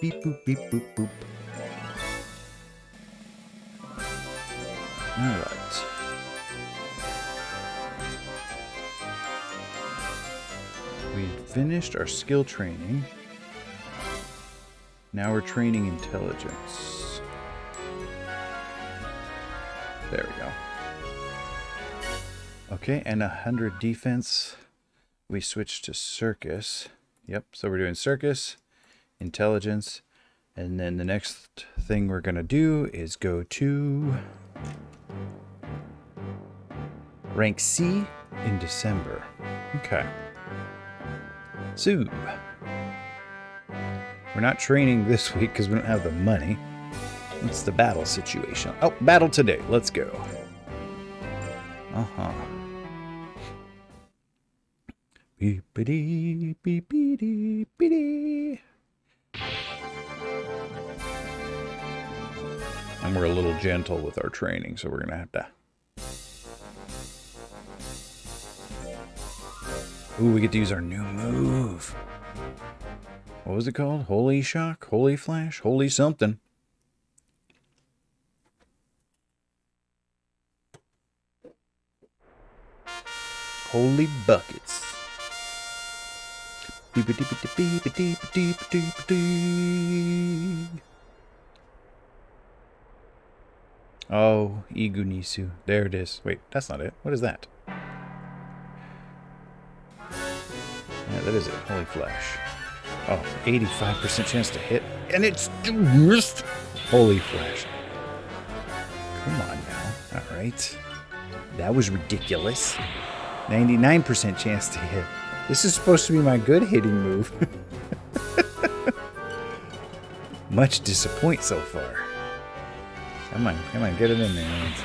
Beep boop beep boop boop. Alright. We finished our skill training. Now we're training intelligence. There we go. Okay, and 100 defense. We switched to circus. Yep, so we're doing circus, intelligence, and then the next thing we're gonna do is go to rank C in December. Okay. So, we're not training this week because we don't have the money. What's the battle situation? Oh, battle today. Let's go. Uh-huh. Beepity, beepity, beepity. And we're a little gentle with our training, so we're going to have to... Ooh, we get to use our new move. What was it called? Holy Shock? Holy Flash? Holy something. Holy Buckets. Oh, Igunisu. There it is. Wait, that's not it. What is that? Yeah, that is it. Holy Flash. Oh, 85% chance to hit. And it's missed. Holy Flash. Come on now. Alright. That was ridiculous. 99% chance to hit. This is supposed to be my good hitting move. Much disappoint so far. Come on, get it in there. It's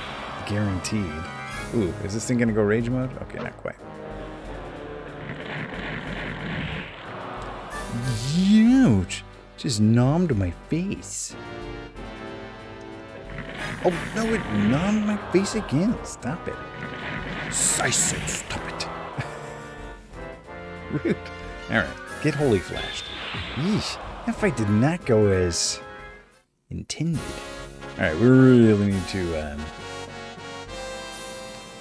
guaranteed. Ooh, is this thing gonna go rage mode? Okay, not quite. Ouch! Just nommed my face. Oh no, it nommed my face again. Stop it. I said stop it. Rude. Alright, get Holy Flashed. Yeesh, that fight did not go as intended. Alright, we really need to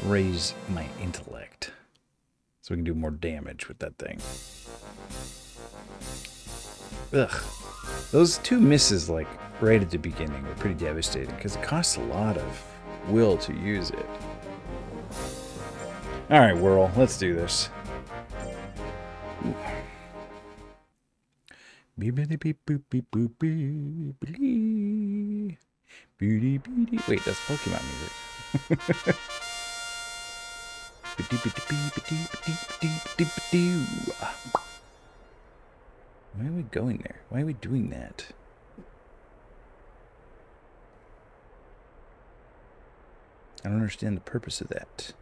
raise my intellect so we can do more damage with that thing. Ugh. Those two misses, like, right at the beginning were pretty devastating because it costs a lot of will to use it. Alright, Whirl, let's do this. Wait, that's Pokemon music. Why are we going there? Why are we doing that? I don't understand the purpose of that.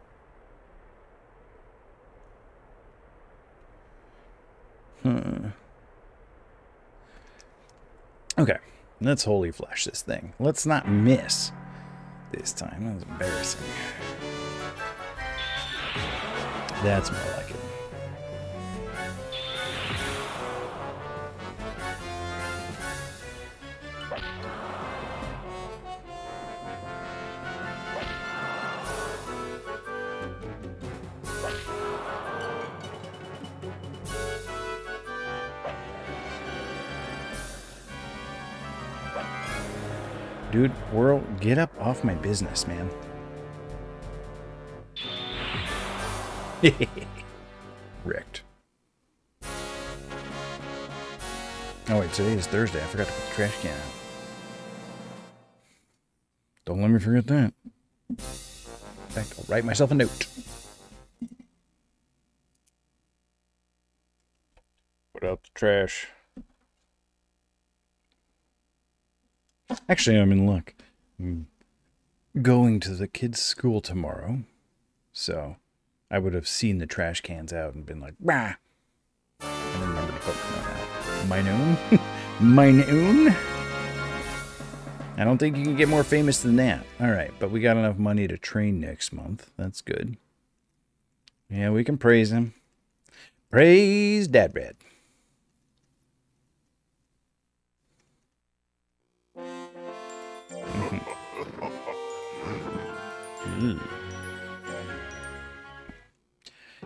Okay, let's Holy Flash this thing. Let's not miss this time. That was embarrassing. That's more like it. Dude, Whirl, get up off my business, man. Wrecked. Oh wait, today is Thursday. I forgot to put the trash can out. Don't let me forget that. In fact, I'll write myself a note. Put out the trash. Actually, I'm in luck. I'm going to the kids' school tomorrow, so I would have seen the trash cans out and been like, "Bah!" And then remember to put mine out. Mine own? Mine own? I don't think you can get more famous than that. Alright, but we got enough money to train next month. That's good. Yeah, we can praise him. Praise Dad Bread.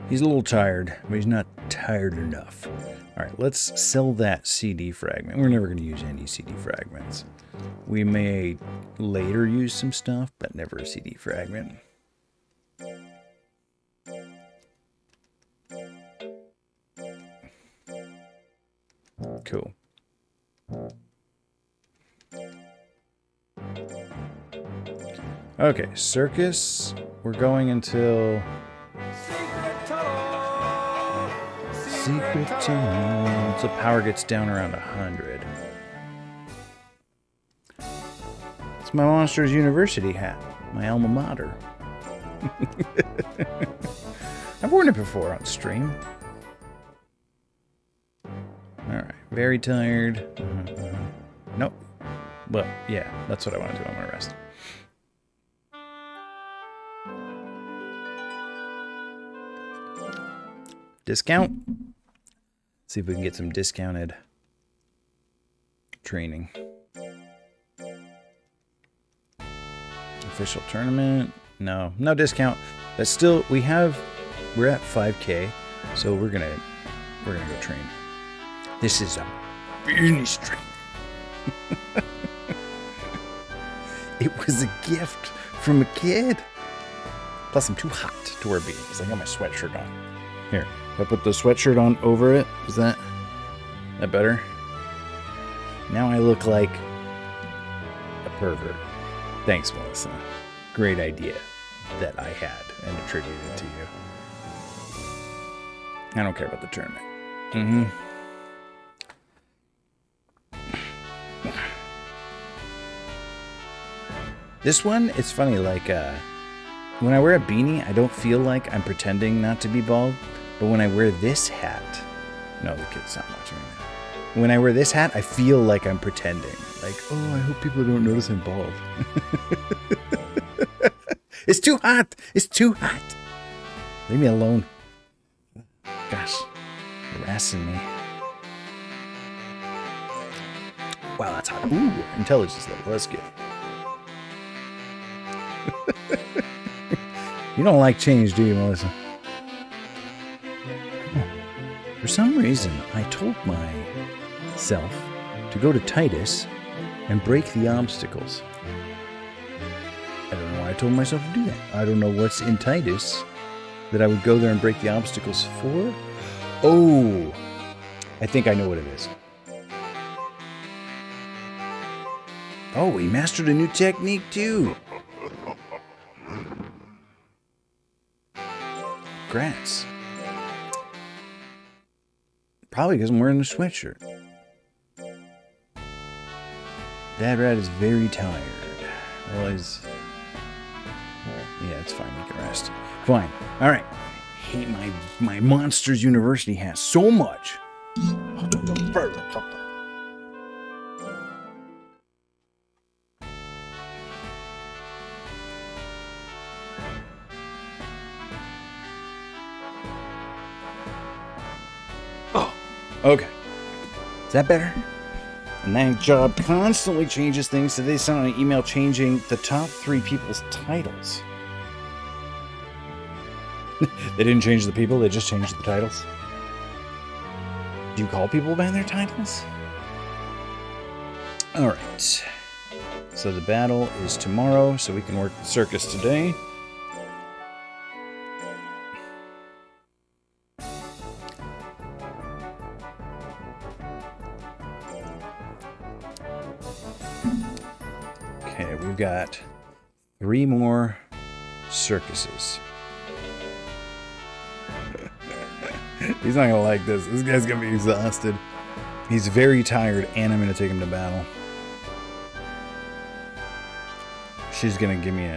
He's a little tired, but he's not tired enough. All right, let's sell that CD fragment. We're never going to use any CD fragments. We may later use some stuff, but never a CD fragment. Cool. Okay, circus. We're going until... Secret tunnel. So power gets down around 100. It's my Monsters University hat. My alma mater. I've worn it before on stream. Alright, very tired. Nope. Well, yeah, that's what I want to do. I'm going to rest. Discount. See if we can get some discounted training. Official tournament. No, no discount. But still, we're at 5K, so we're gonna go train. This is a business train. It was a gift from a kid. Plus, I'm too hot to wear beanies. I got my sweatshirt on. Here, if I put the sweatshirt on over it, is that better? Now I look like a pervert. Thanks, Melissa. Great idea that I had and attributed to you. I don't care about the tournament. This one, it's funny, like, when I wear a beanie, I don't feel like I'm pretending not to be bald. But when I wear this hat... No, the kid's not watching right now. When I wear this hat, I feel like I'm pretending. Like, oh, I hope people don't notice I'm bald. It's too hot! It's too hot! Leave me alone. Gosh. Harassing me. Wow, that's hot. Ooh, intelligence level. That's good. You don't like change, do you, Melissa? For some reason, I told myself to go to Titus and break the obstacles. I don't know why I told myself to do that. I don't know what's in Titus that I would go there and break the obstacles for. Oh, I think I know what it is. Oh, he mastered a new technique too. Grats. Probably because I'm wearing a sweatshirt. Dad Rat is very tired. Well, he's... Yeah, it's fine. We can rest. Fine. All right. I hate my Monsters University hat so much. Okay. Is that better? And that job constantly changes things, so they sent an email changing the top 3 people's titles. They didn't change the people, they just changed the titles. Do you call people by their titles? Alright. So the battle is tomorrow, so we can work the circus today. Got 3 more circuses. He's not gonna like this. This guy's gonna be exhausted. He's very tired, and I'm gonna take him to battle. She's gonna give me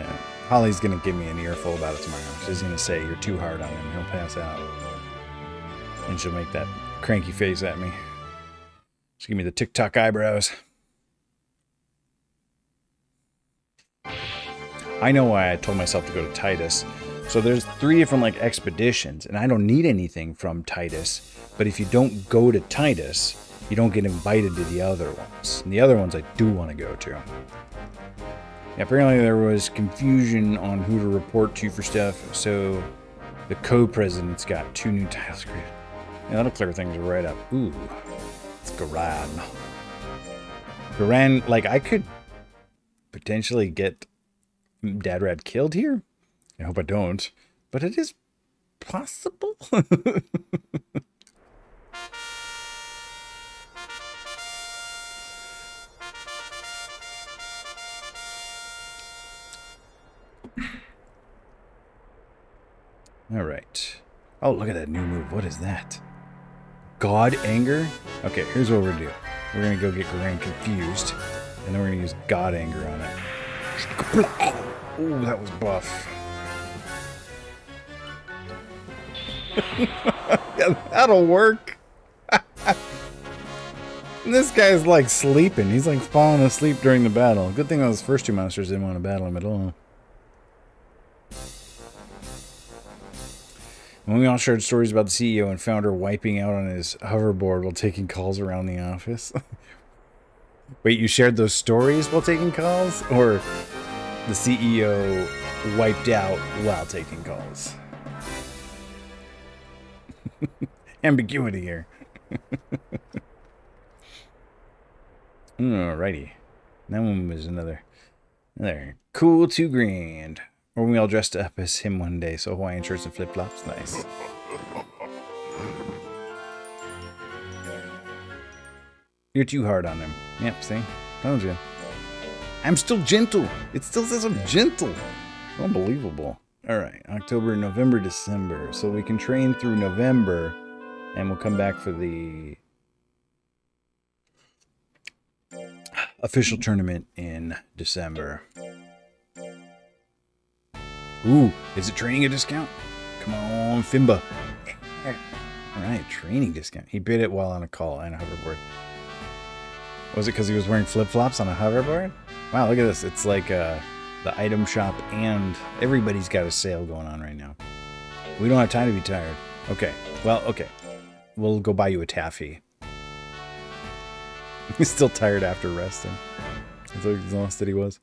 Holly's gonna give me an earful about it tomorrow. She's gonna say, you're too hard on him, he'll pass out. And she'll make that cranky face at me. She'll give me the TikTok eyebrows. I know why I told myself to go to Titus. So there's 3 different like expeditions, and I don't need anything from Titus. But if you don't go to Titus, you don't get invited to the other ones. And the other ones I do want to go to. Yeah, apparently there was confusion on who to report to for stuff, so the co-president's got 2 new titles created. Yeah, that'll clear things right up. Ooh, it's Garan. Garan, like, I could potentially get Dad Rat killed here. I hope I don't, but it is possible. All right. Oh, look at that new move. What is that? God Anger? Okay, here's what we're going to do. We're going to go get Garan confused, and then we're going to use God Anger on it. Ooh, that was buff. Yeah, that'll work. This guy's like sleeping. He's like falling asleep during the battle. Good thing those first 2 monsters didn't want to battle him at all. When we all shared stories about the CEO and founder wiping out on his hoverboard while taking calls around the office. Wait, you shared those stories while taking calls? Or the CEO wiped out while taking calls? Ambiguity here. Alrighty. That one was another cool 2 grand. Or we all dressed up as him one day, so Hawaiian shirts and flip-flops. Nice. You're too hard on him. Yep, see? Told you. I'm still gentle. It still says I'm gentle. Unbelievable. Alright, October, November, December. So we can train through November, and we'll come back for the official tournament in December. Ooh, is it training a discount? Come on, Fimba. Alright, training discount. He bid it while on a call and a hoverboard. Was it because he was wearing flip-flops on a hoverboard? Wow, look at this. It's like the item shop, and everybody's got a sale going on right now. We don't have time to be tired. Okay, well, okay. We'll go buy you a taffy. He's still tired after resting. That's how exhausted he was.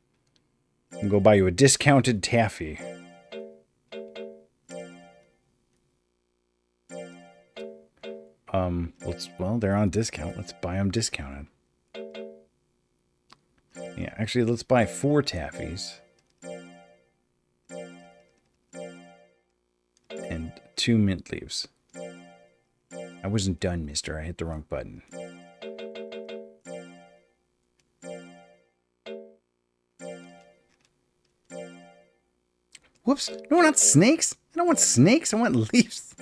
We'll go buy you a discounted taffy. Well, they're on discount. Let's buy them discounted. Yeah, actually, let's buy 4 taffies. And 2 mint leaves. I wasn't done, mister. I hit the wrong button. Whoops. No, not snakes. I don't want snakes. I want leaves.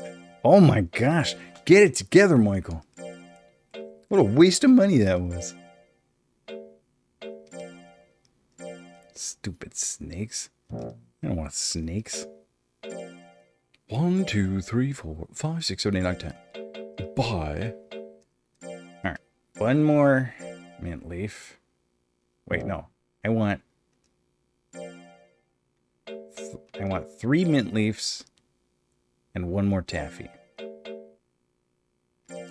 Oh my gosh. Get it together, Michael. What a waste of money that was. Stupid snakes. I don't want snakes. 1, 2, 3, 4, 5, 6, 7, 8, 9, 10. Buy. Alright. 1 more mint leaf. Wait, no. I want 3 mint leaves and 1 more taffy.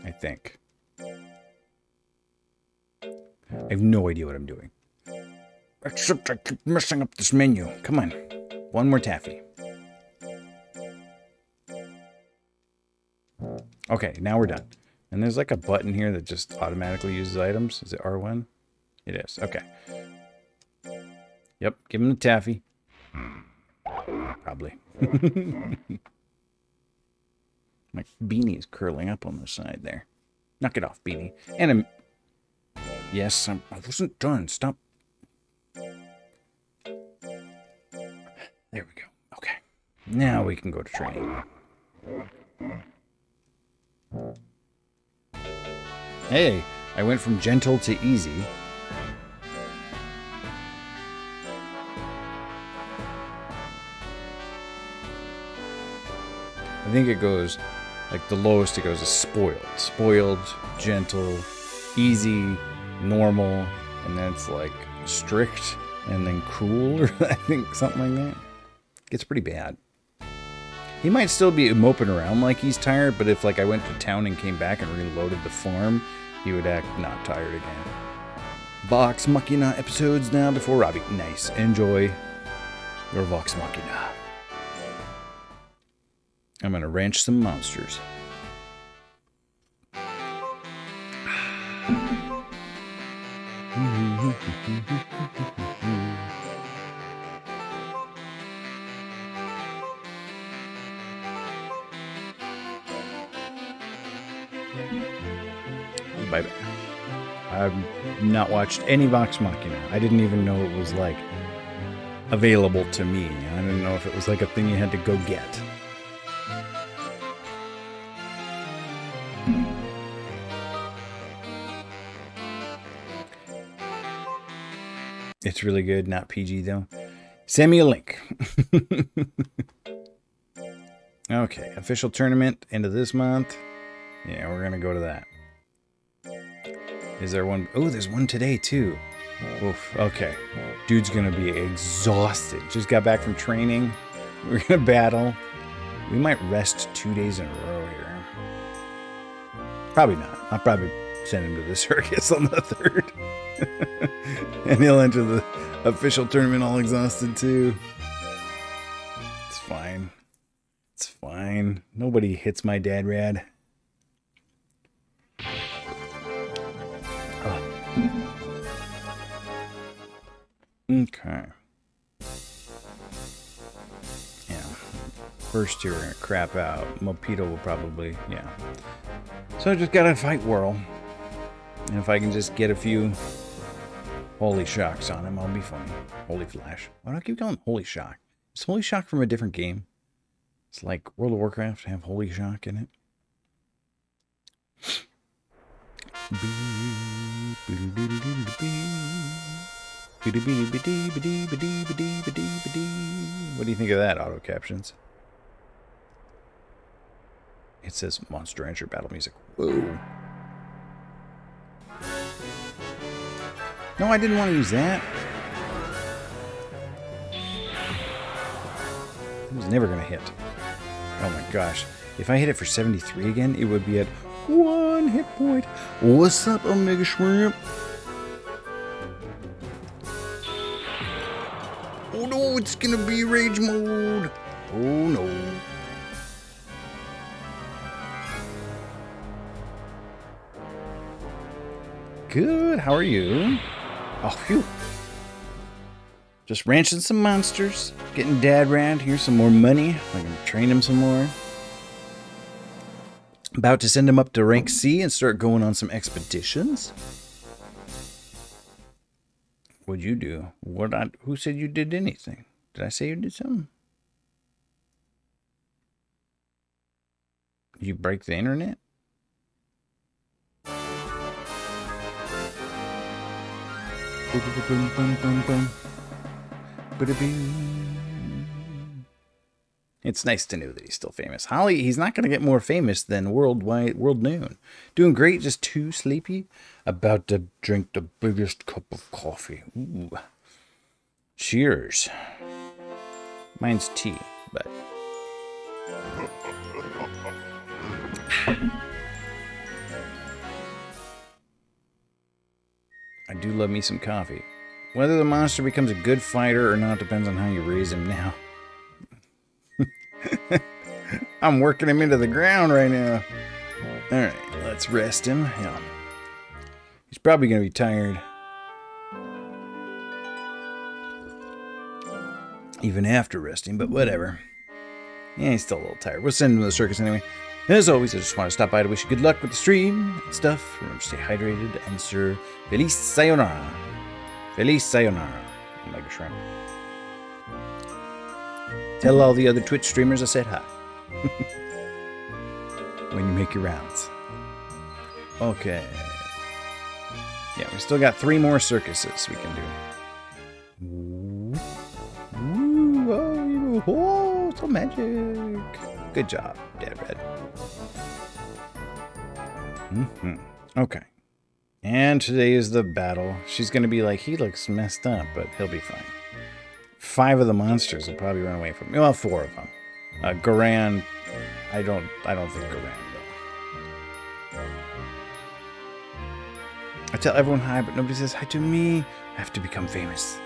I think. I have no idea what I'm doing. Except I keep messing up this menu. Come on. 1 more taffy. Okay, now we're done. And there's like a button here that just automatically uses items. Is it R1? It is. Okay. Yep, give him the taffy. Probably. My beanie is curling up on the side there. Knock it off, beanie. And I'm... Yes, I wasn't done. Stop. There we go. Okay. Now we can go to training. Hey, I went from gentle to easy. I think it goes, like the lowest it goes is spoiled. Spoiled, gentle, easy, normal, and then it's like strict, and then cruel, or I think something like that. It's pretty bad. He might still be moping around like he's tired, but if like I went to town and came back and reloaded the farm, he would act not tired again. Vox Machina episodes now before Robbie. Nice. Enjoy your Vox Machina. I'm gonna ranch some monsters. Bye-bye. I've not watched any Vox Machina. I didn't even know it was like available to me. I didn't know if it was like a thing you had to go get. It's really good, not PG though. Send me a link. Okay, official tournament end of this month. Yeah, we're gonna go to that. Is there one? Oh, there's one today too. Oof, okay. Dude's gonna be exhausted. Just got back from training. We're gonna battle. We might rest 2 days in a row here. Probably not. I'll probably send him to the circus on the 3rd. And he'll enter the official tournament all exhausted too. It's fine. It's fine. Nobody hits my dad rad. Oh. Okay. Yeah. First year we're gonna crap out. Mopito will probably, yeah. So I just gotta fight Whirl. And if I can just get a few Holy Shocks on him, I'll be fine. Holy Flash. Why do I keep calling him Holy Shock? Is Holy Shock from a different game? It's like World of Warcraft have Holy Shock in it. What do you think of that, auto captions? It says Monster Rancher battle music. Whoa. No, I didn't want to use that. It was never going to hit. Oh my gosh. If I hit it for 73 again, it would be at 1 hit point. What's up, Omega Shrimp? Oh no, it's going to be rage mode. Oh no. Good, how are you? Oh, phew. Just ranching some monsters. Getting dad rad. Here's some more money. I can train him some more. About to send him up to rank C and start going on some expeditions. What'd you do? Who said you did anything? Did I say you did something? Did you break the internet? It's nice to know that he's still famous. Holly, he's not going to get more famous than World Noon. Doing great, just too sleepy. About to drink the biggest cup of coffee. Ooh. Cheers. Mine's tea, but... I do love me some coffee. Whether the monster becomes a good fighter or not depends on how you raise him now. I'm working him into the ground right now. Alright, let's rest him. Yeah. He's probably going to be tired. Even after resting, but whatever. Yeah, he's still a little tired. We'll send him to the circus anyway. As always, I just want to stop by to wish you good luck with the stream and stuff. Remember to stay hydrated and sir, feliz sayonara. Feliz sayonara. Like a shrimp. Tell all the other Twitch streamers I said hi. When you make your rounds. Okay. Yeah, we still got 3 more circuses we can do. Ooh, oh, so magic. Good job, Dad Red. Okay. And today is the battle. She's going to be like, he looks messed up, but he'll be fine. 5 of the monsters will probably run away from me. Well, 4 of them. Garan, I don't think Garan though. I tell everyone hi, but nobody says hi to me. I have to become famous.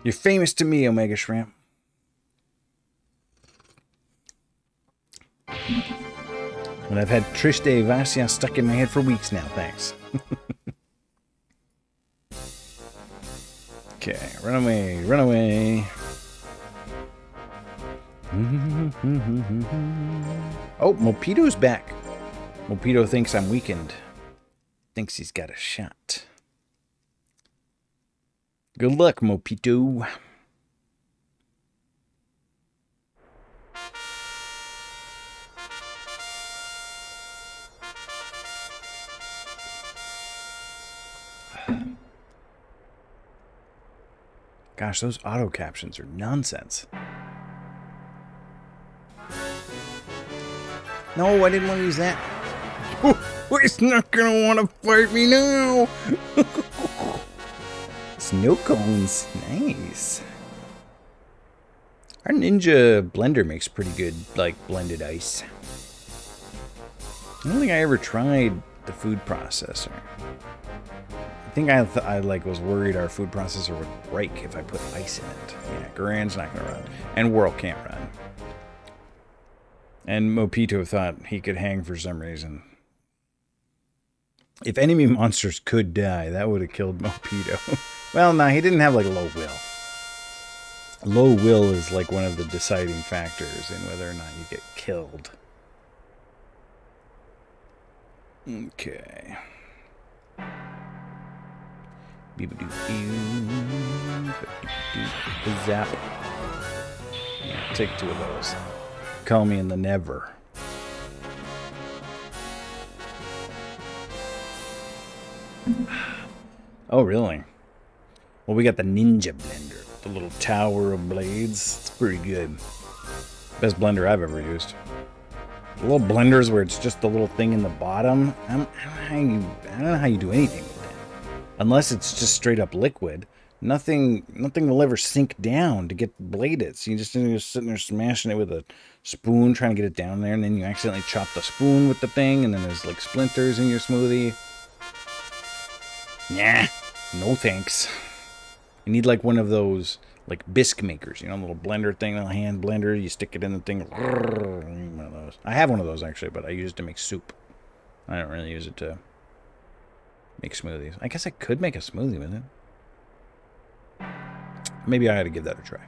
You're famous to me, Omega Shrimp. And I've had Trish de Vassia stuck in my head for weeks now, thanks. Okay, run away, run away. Oh, Mopito's back. Mopito thinks I'm weakened. Thinks he's got a shot. Good luck, Mopito. Gosh, those auto captions are nonsense. No, I didn't want to use that. Oh, it's not gonna want to fight me now. Snow cones, nice. Our Ninja blender makes pretty good, like, blended ice. I don't think I ever tried the food processor. I think I like was worried our food processor would break if I put ice in it. Yeah, Garan's not gonna run, and Whirl can't run. And Mopito thought he could hang for some reason. If enemy monsters could die, that would have killed Mopito. Well, no, he didn't have like low will. Low will is like one of the deciding factors in whether or not you get killed. Okay. Zap. Yeah, take 2 of those. Call me in the never. Oh, really? Well, we got the Ninja blender. The little tower of blades. It's pretty good. Best blender I've ever used. The little blenders where it's just the little thing in the bottom. I don't know how you do anything with that. Unless it's just straight up liquid. Nothing will ever sink down to get bladed. So you're sitting there smashing it with a spoon, trying to get it down there, and then you accidentally chop the spoon with the thing, and then there's like splinters in your smoothie. Nah, no thanks. You need like one of those like bisque makers, you know, a little blender thing, a hand blender. You stick it in the thing. One of those. I have one of those actually, but I use it to make soup. I don't really use it to make smoothies. I guess I could make a smoothie with it. Maybe I ought to give that a try.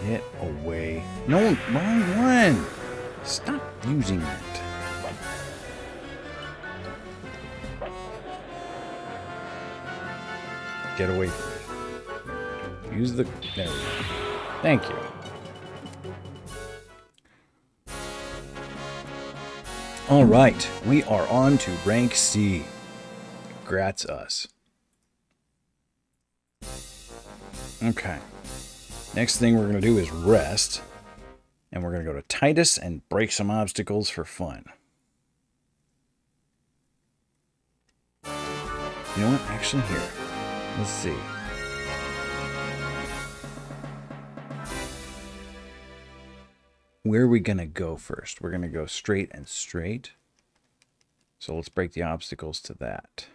Get away. No, wrong one. Stop using it. Get away from me. Use the... There we go. Thank you. Alright, we are on to rank C. Grats us. Okay. Next thing we're going to do is rest. And we're going to go to Titus and break some obstacles for fun. You know what? Actually, here. Let's see. Where are we going to go first? We're going to go straight and straight. So let's break the obstacles to that.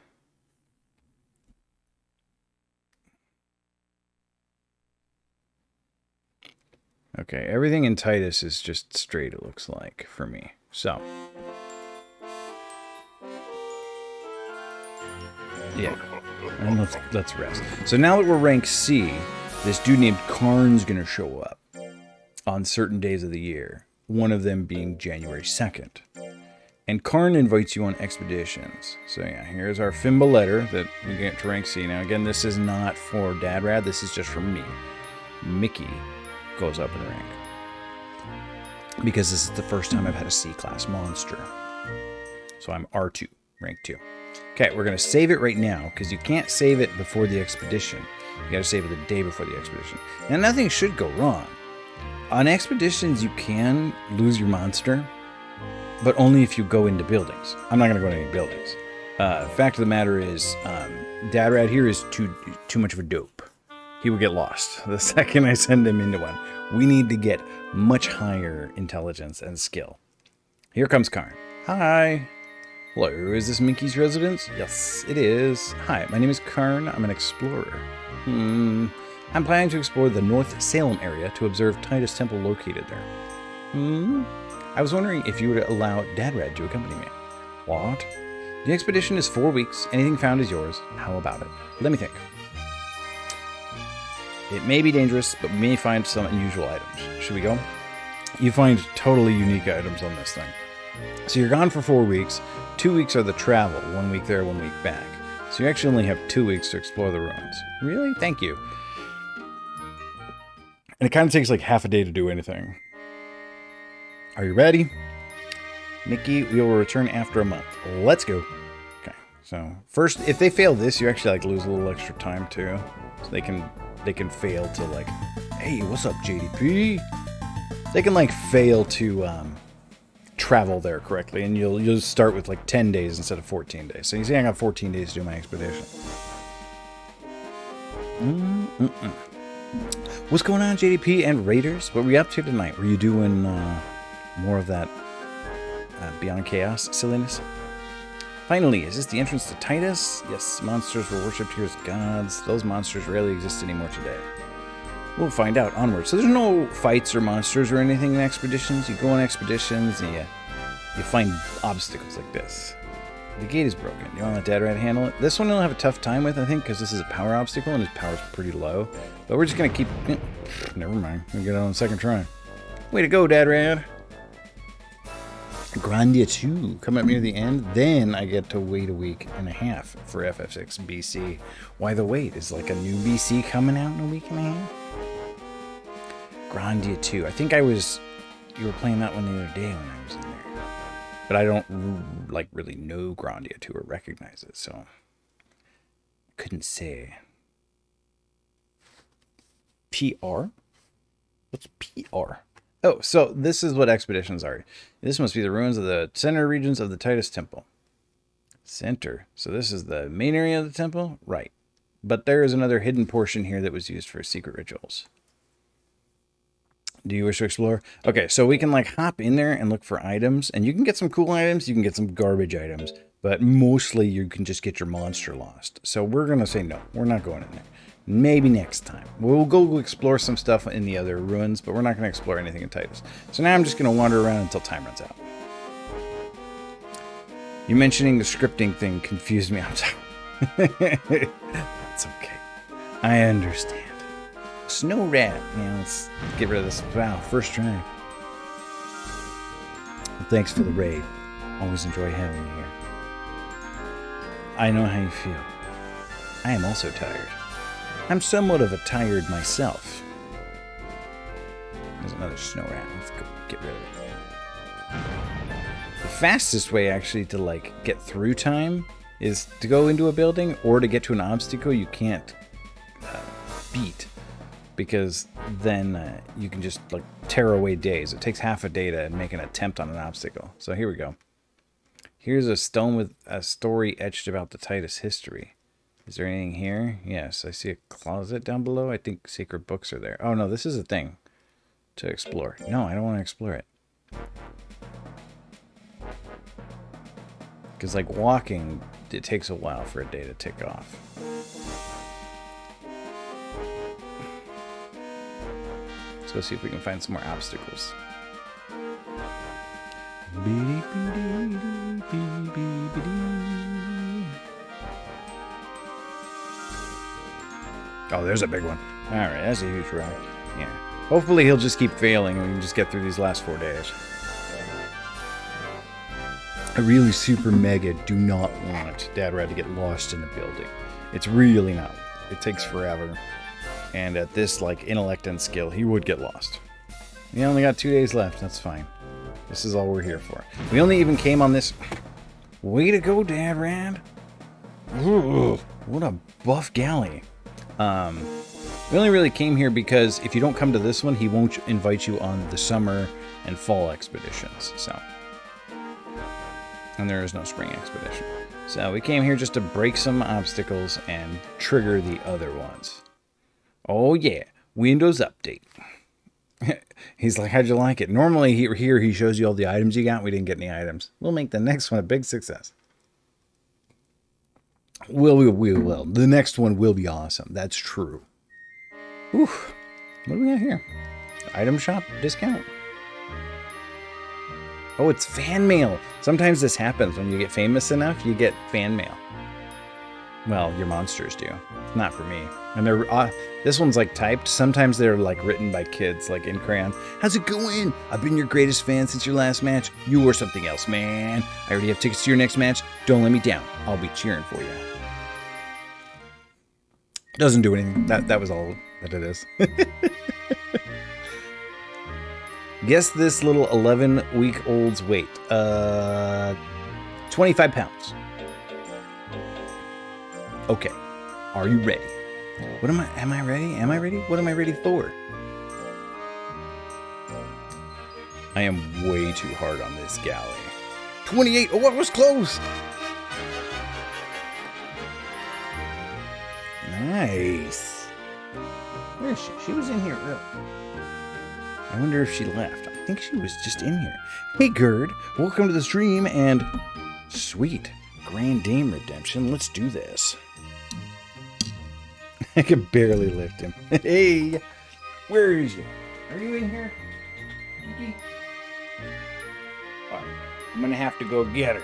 Okay, everything in Titus is just straight, it looks like, for me. So. Yeah. And let's rest. So now that we're rank C, this dude named Karn's going to show up on certain days of the year. One of them being January 2nd. And Karn invites you on expeditions. So yeah, here's our Fimba letter that we get to rank C. Now again, this is not for Dad Rad, this is just for me. Mickey goes up in rank. Because this is the first time I've had a C-class monster. So I'm R2, rank 2. Okay, we're going to save it right now, because you can't save it before the expedition. You got to save it the day before the expedition. Now, nothing should go wrong. On expeditions, you can lose your monster, but only if you go into buildings. I'm not going to go into any buildings. Fact of the matter is, Dad Rat here is too much of a dope. He would get lost the second I send him into one. We need to get much higher intelligence and skill. Here comes Karn. Hi. Hello, is this Minky's residence? Yes, it is. Hi, my name is Karn. I'm an explorer. I'm planning to explore the North Salem area to observe Titus Temple located there. I was wondering if you would allow Dad Rat to accompany me. What? The expedition is 4 weeks. Anything found is yours. How about it? Let me think. It may be dangerous, but we may find some unusual items. Should we go? You find totally unique items on this thing. So you're gone for 4 weeks. 2 weeks are the travel. 1 week there, 1 week back. So you actually only have 2 weeks to explore the ruins. Really? Thank you. And it kind of takes like half a day to do anything. Are you ready? Mickey, we will return after a month. Let's go. Okay. So first, if they fail this, you actually like lose a little extra time too. So they can fail to like, hey, what's up, JDP? They can like fail to travel there correctly, and you'll start with like 10 days instead of 14 days. So you see, I got 14 days to do my expedition. What's going on, JDP and Raiders? What were you up to tonight? Were you doing more of that Beyond Chaos silliness? Finally, is this the entrance to Titus? Yes, monsters were worshipped here as gods. Those monsters rarely exist anymore today. We'll find out onward. So there's no fights or monsters or anything in expeditions. You go on expeditions and you find obstacles like this. The gate is broken. You want to let Dad Rat handle it? This one he'll have a tough time with, I think, because this is a power obstacle and his power's pretty low. But we're just going to keep... Never mind. We'll get it on the second try. Way to go, Dad Rat. Grandia 2 coming up near the end. Then I get to wait a week and a half for FF6 BC. Why the wait? Is like a new BC coming out in a week and a half? Grandia 2. I think you were playing that one the other day when I was in there. But I don't like really know Grandia 2 or recognize it, so couldn't say. PR? What's PR? Oh, so this is what expeditions are. This must be the ruins of the center regions of the Titus Temple. Center. So this is the main area of the temple? Right. But there is another hidden portion here that was used for secret rituals. Do you wish to explore? Okay, so we can like hop in there and look for items. And you can get some cool items. You can get some garbage items. But mostly you can just get your monster lost. So we're going to say no. We're not going in there. Maybe next time. We'll go explore some stuff in the other ruins, but we're not going to explore anything in Titus. So now I'm just going to wander around until time runs out. You mentioning the scripting thing confused me. I'm sorry. That's okay. I understand. Snow Rat. Yeah, let's get rid of this. Wow, first try. Well, thanks for the raid. Always enjoy having you here. I know how you feel. I am also tired. I'm somewhat of a tired myself. There's another snow rat. Let's go get rid of it. The fastest way, actually, to like get through time is to go into a building or to get to an obstacle you can't beat, because then you can just like tear away days. It takes half a day to make an attempt on an obstacle. So here we go. Here's a stone with a story etched about the Titus history. Is there anything here? Yes, I see a closet down below. I think secret books are there. Oh, no, this is a thing to explore. No, I don't want to explore it. Because, like, walking, it takes a while for a day to tick off. Let's go see if we can find some more obstacles. Oh, there's a big one. Alright, that's a huge rock. Yeah. Hopefully he'll just keep failing and we can just get through these last 4 days. I really super mega do not want Dad Rat to get lost in a building. It's really not. It takes forever. And at this, like, intellect and skill, he would get lost. We only got 2 days left. That's fine. This is all we're here for. We only even came on this... Way to go, Dad Rat. Ooh, what a buff galley. We only really came here because if you don't come to this one, he won't invite you on the summer and fall expeditions. So And there is no spring expedition. So we came here just to break some obstacles and trigger the other ones. Oh yeah, Windows Update. He's like, how'd you like it? Normally here he shows you all the items you got. We didn't get any items. We'll make the next one a big success. We will. The next one will be awesome. That's true. Oof. What do we got here? Item shop discount. Oh, it's fan mail. Sometimes this happens when you get famous enough. You get fan mail. Well, your monsters do. Not for me. And they're this one's like typed. Sometimes they're like written by kids, like in crayon. How's it going? I've been your greatest fan since your last match. You were something else, man. I already have tickets to your next match. Don't let me down. I'll be cheering for you. Doesn't do anything. That was all that it is. Guess this little 11-week-old's weight. 25 pounds. Okay. Are you ready? What am I ready? Am I ready? What am I ready for? I am way too hard on this galley. 28. Oh, it was close. Nice. Where is she? She was in here early. I wonder if she left. I think she was just in here. Hey, Gerd. Welcome to the stream and... Sweet. Grand Dame Redemption. Let's do this. I can barely lift him. Hey. Where is you? Are you in here? Kiki? Right. I'm going to have to go get her.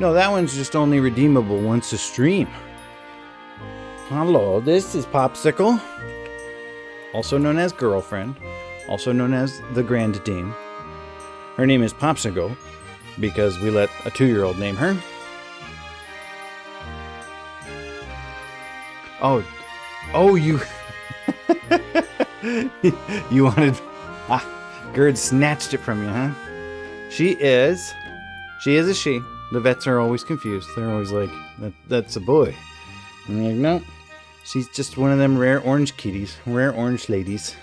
No, that one's just only redeemable once a stream. Hello, this is Popsicle, also known as Girlfriend, also known as the Grand Dame. Her name is Popsicle because we let a 2-year-old name her. Oh, you... you wanted... Gerd snatched it from you, huh? She is a she. The vets are always confused. They're always like, that's a boy. And I'm like, no, she's just one of them rare orange kitties, rare orange ladies.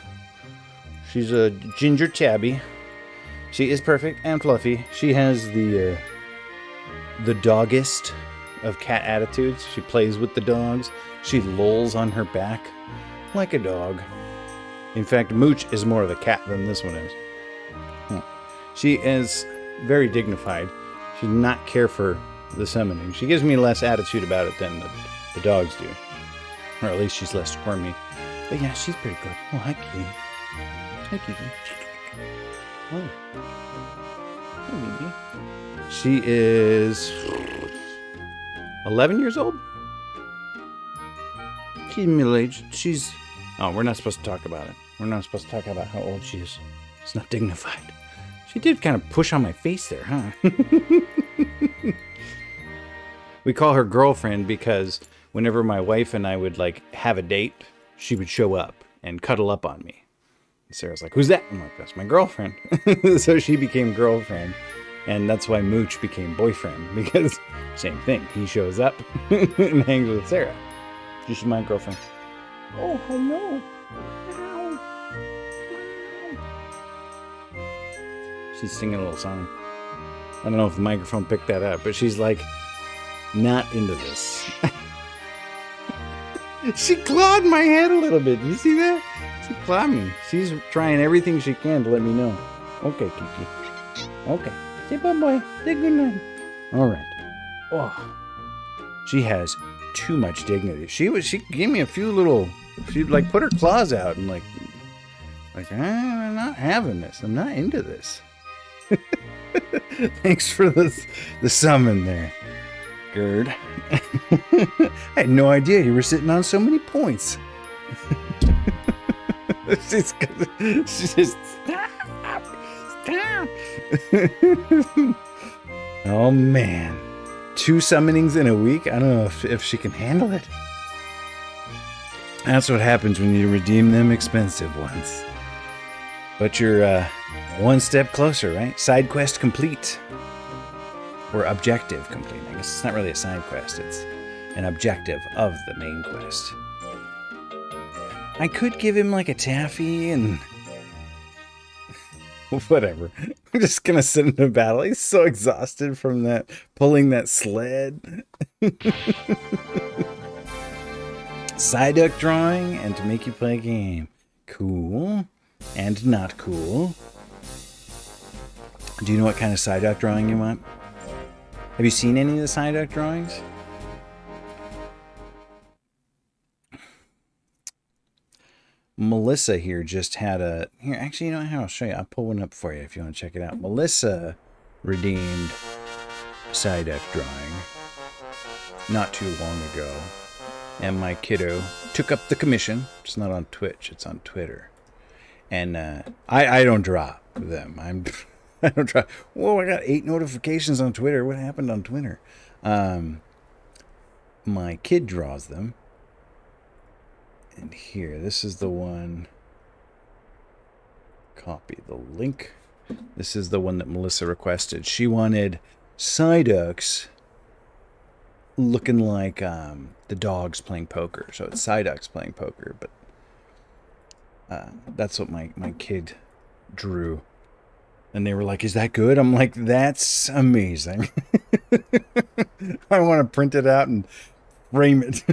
She's a ginger tabby. She is perfect and fluffy. She has the doggest of cat attitudes. She plays with the dogs. She lolls on her back like a dog. In fact, Mooch is more of a cat than this one is. She is very dignified. She does not care for the summoning. She gives me less attitude about it than the dogs do. Or at least she's less squirmy. But yeah, she's pretty good. Oh, hi, Kitty. Hi, Kitty. Oh. Hi, baby. She is 11 years old? She's middle-aged. She's... Oh, we're not supposed to talk about it. We're not supposed to talk about how old she is. It's not dignified. She did kind of push on my face there, huh? We call her Girlfriend because whenever my wife and I would, like, have a date, she would show up and cuddle up on me. And Sarah's like, who's that? I'm like, that's my girlfriend. So she became Girlfriend. And that's why Mooch became Boyfriend. Because, same thing. He shows up and hangs with Sarah. She's my girlfriend. Oh, hello. She's singing a little song. I don't know if the microphone picked that up, but she's like, not into this. She clawed my head a little bit. You see that? She clawed me. She's trying everything she can to let me know. Okay, Kiki. Okay. Say bye-bye. Say good night. All right. Oh, she has too much dignity. She gave me a few little. She'd like put her claws out and like I'm not having this. I'm not into this. Thanks for the summon there, Gerd. I had no idea you were sitting on so many points. She's just stop. Oh man, 2 summonings in a week. I don't know if she can handle it. That's what happens when you redeem them expensive ones. But you're one step closer, right? Side quest complete. Or objective complete. I guess it's not really a side quest. It's an objective of the main quest. I could give him like a taffy and... whatever. I'm just gonna sit in a battle. He's so exhausted from that, pulling that sled. Psyduck drawing and to make you play a game. Cool. And not cool. Do you know what kind of Psyduck drawing you want? Have you seen any of the Psyduck drawings? Melissa here just had a... Here, actually, you know how I'll show you. I'll pull one up for you if you want to check it out. Melissa redeemed Psyduck drawing not too long ago. And my kiddo took up the commission. It's not on Twitch. It's on Twitter. And I don't drop them. I don't try. Whoa, I got 8 notifications on Twitter. What happened on Twitter? My kid draws them. And here, this is the one. Copy the link. This is the one that Melissa requested. She wanted Psyducks looking like the dogs playing poker. So it's Psyducks playing poker, but that's what my kid drew. And they were like, is that good? I'm like, that's amazing. I want to print it out and frame it.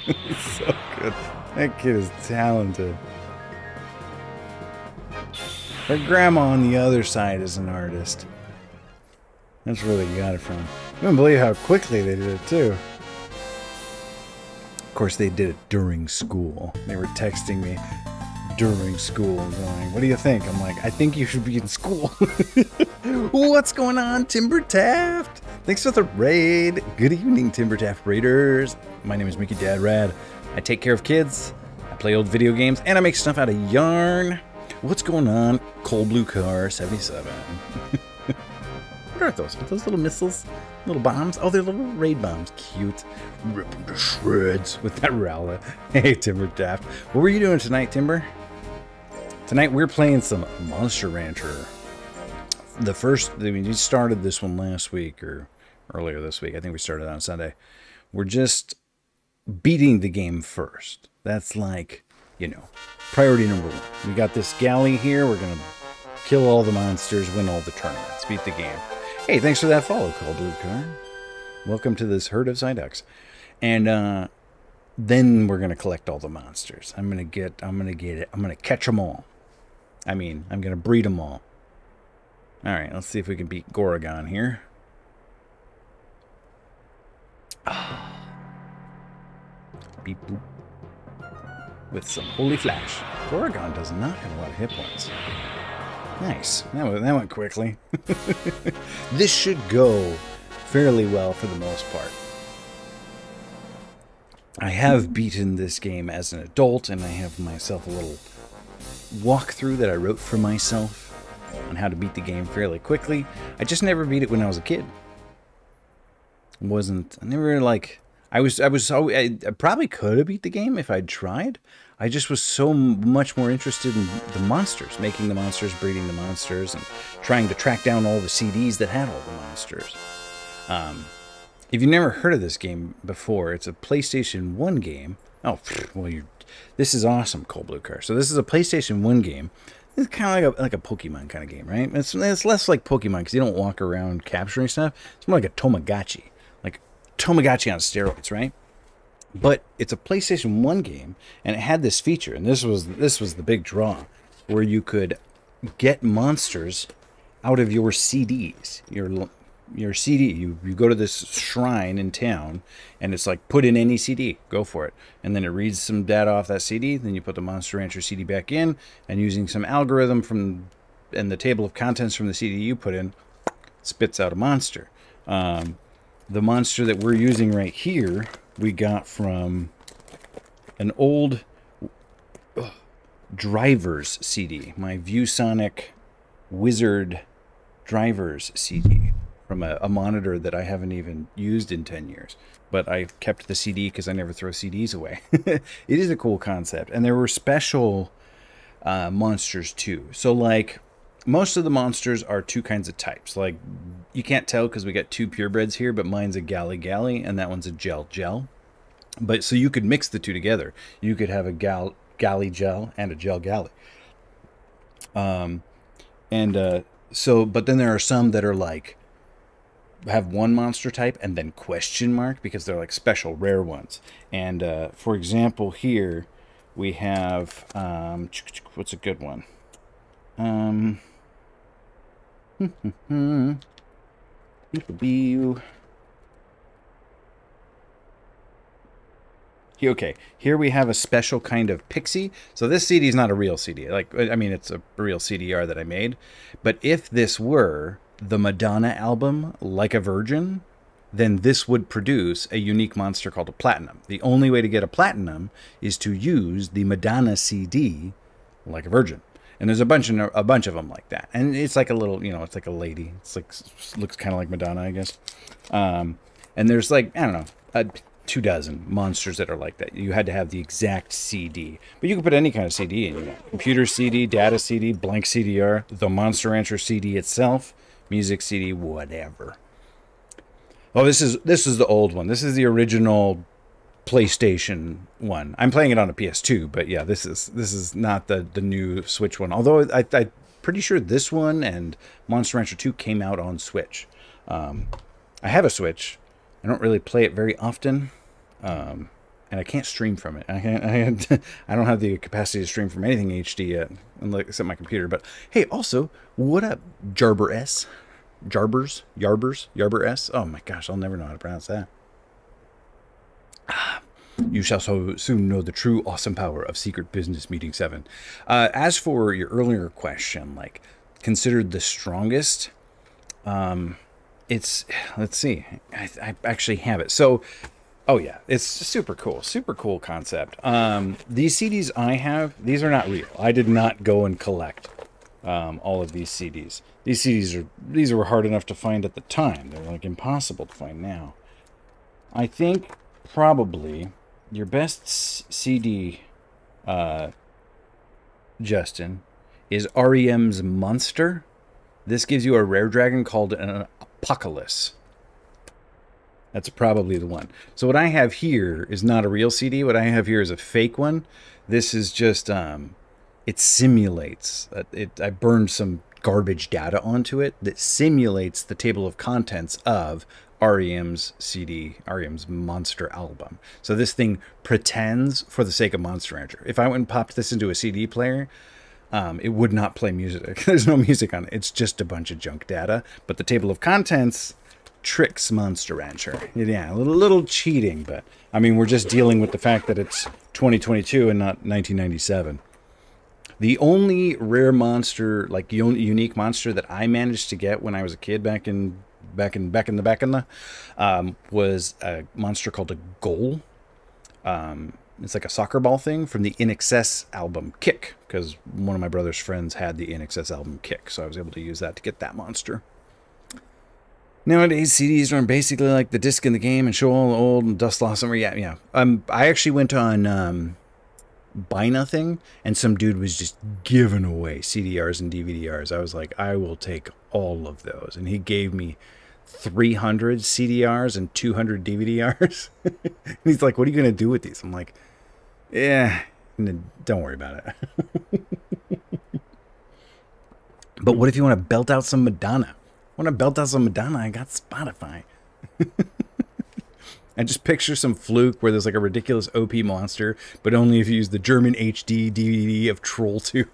It's so good. That kid is talented. Her grandma on the other side is an artist. That's where they got it from. I don't believe how quickly they did it, too. Of course, they did it during school. They were texting me during school going, what do you think? I'm like, I think you should be in school. What's going on, Timber Taft? Thanks for the raid. Good evening, Timber Taft Raiders. My name is Mickey Dad Rad. I take care of kids, I play old video games, and I make stuff out of yarn. What's going on? Cold Blue Car 77. What are those? Are those little missiles? Little bombs? Oh, they're little raid bombs. Cute. Rip them to shreds with that Rowlet. Hey, Timber Taft. What were you doing tonight, Timber? Tonight we're playing some Monster Rancher. We started this one last week or earlier this week. I think we started on Sunday. We're just beating the game first. That's like, you know, priority number 1. We got this galley here. We're going to kill all the monsters, win all the tournaments, beat the game. Hey, thanks for that follow, Cold Blue Car. Welcome to this herd of Psyducks. And then we're going to collect all the monsters. I'm going to catch them all. I mean, I'm going to breed them all. All right, let's see if we can beat Goragon here. Beep boop. With some Holy Flash. Goragon does not have a lot of hit points. Nice. That went quickly. This should go fairly well for the most part. I have beaten this game as an adult, and I have myself a little walkthrough that I wrote for myself on how to beat the game fairly quickly. I just never beat it when I was a kid. I probably could have beat the game if I'd tried. I just was so much more interested in the monsters, making the monsters, breeding the monsters, and trying to track down all the CDs that had all the monsters. If you've never heard of this game before, it's a PlayStation 1 game. Oh, well, this is awesome, Cold Blue Car. So this is a PlayStation 1 game. It's kind of like a Pokemon kind of game, right? It's less like Pokemon because you don't walk around capturing stuff. It's more like a Tamagotchi. Like Tamagotchi on steroids, right? But it's a PlayStation 1 game, and it had this feature, and this was the big draw, where you could get monsters out of your CDs. Your CD, you go to this shrine in town, and it's like, put in any CD, go for it. And then it reads some data off that CD, then you put the Monster Rancher CD back in, and using some algorithm and the table of contents from the CD you put in, spits out a monster. The monster that we're using right here, we got from an old Drivers CD, my ViewSonic Wizard Drivers CD, from a monitor that I haven't even used in 10 years. But I kept the CD because I never throw CDs away. It is a cool concept. And there were special monsters too. So like, most of the monsters are two kinds of types. Like, you can't tell because we got two purebreds here, but mine's a Galley Galley and that one's a Gel Gel. But so you could mix the two together. You could have a Galley Gel and a Gel Galley. So, but then there are some that are like, have one monster type and then question mark, because they're like special rare ones. And for example, here we have what's a good one? Okay, here we have a special kind of pixie. So this CD is not a real CD. Like, I mean, it's a real CDR that I made. But if this were the Madonna album, Like a Virgin, then this would produce a unique monster called a platinum. The only way to get a platinum is to use the Madonna CD, Like a Virgin. And there's a bunch of them like that. And it's like a little, you know, it's like a lady. It's like, looks kind of like Madonna, I guess. And there's like, I don't know, 24 monsters that are like that. You had to have the exact CD. But you could put any kind of CD in. You know, computer CD, data CD, blank CDR, the Monster Rancher CD itself, music CD, whatever. Oh, this is the old one. This is the original PlayStation one. I'm playing it on a PS2, but yeah, this is not the new Switch one. Although I'm pretty sure this one and Monster Rancher 2 came out on Switch. I have a Switch. I don't really play it very often, and I can't stream from it. I don't have the capacity to stream from anything HD yet, except my computer. But hey, also, what up, Jarber S? Yarber S? Oh my gosh, I'll never know how to pronounce that. You shall so soon know the true awesome power of Secret Business Meeting 7. As for your earlier question, like, considered the strongest, it's, let's see, I actually have it. So, oh yeah, it's super cool concept. These CDs I have, these are not real. I did not go and collect all of these CDs. These were hard enough to find at the time. They're like impossible to find now. I think probably your best CD, Justin, is REM's Monster. This gives you a rare dragon called an Apocalypse. That's probably the one. So what I have here is not a real CD. What I have here is a fake one. This is just, it simulates. I burned some garbage data onto it that simulates the table of contents of REM's CD, REM's Monster album. So this thing pretends for the sake of Monster Rancher. If I went and popped this into a CD player, it would not play music. There's no music on it. It's just a bunch of junk data. But the table of contents tricks Monster Rancher. Yeah, a little cheating, but I mean, we're just dealing with the fact that it's 2022 and not 1997. The only rare monster, like unique monster that I managed to get when I was a kid back in the was a monster called a Goal. It's like a soccer ball thing from the INXS album Kick, because one of my brother's friends had the INXS album Kick, so I was able to use that to get that monster. Nowadays, CDs are basically like the disc in the game and show all the old and dust loss. Yeah. I actually went on Buy Nothing, and some dude was just giving away CDRs and DVD-Rs. I was like, I will take all of those, and he gave me 300 CDRs and 200 DVD-Rs. He's like, what are you going to do with these? I'm like, yeah, don't worry about it. But what if you want to belt out some Madonna? I got Spotify. I just picture some fluke where there's like a ridiculous OP monster, but only if you use the German HD DVD of Troll 2.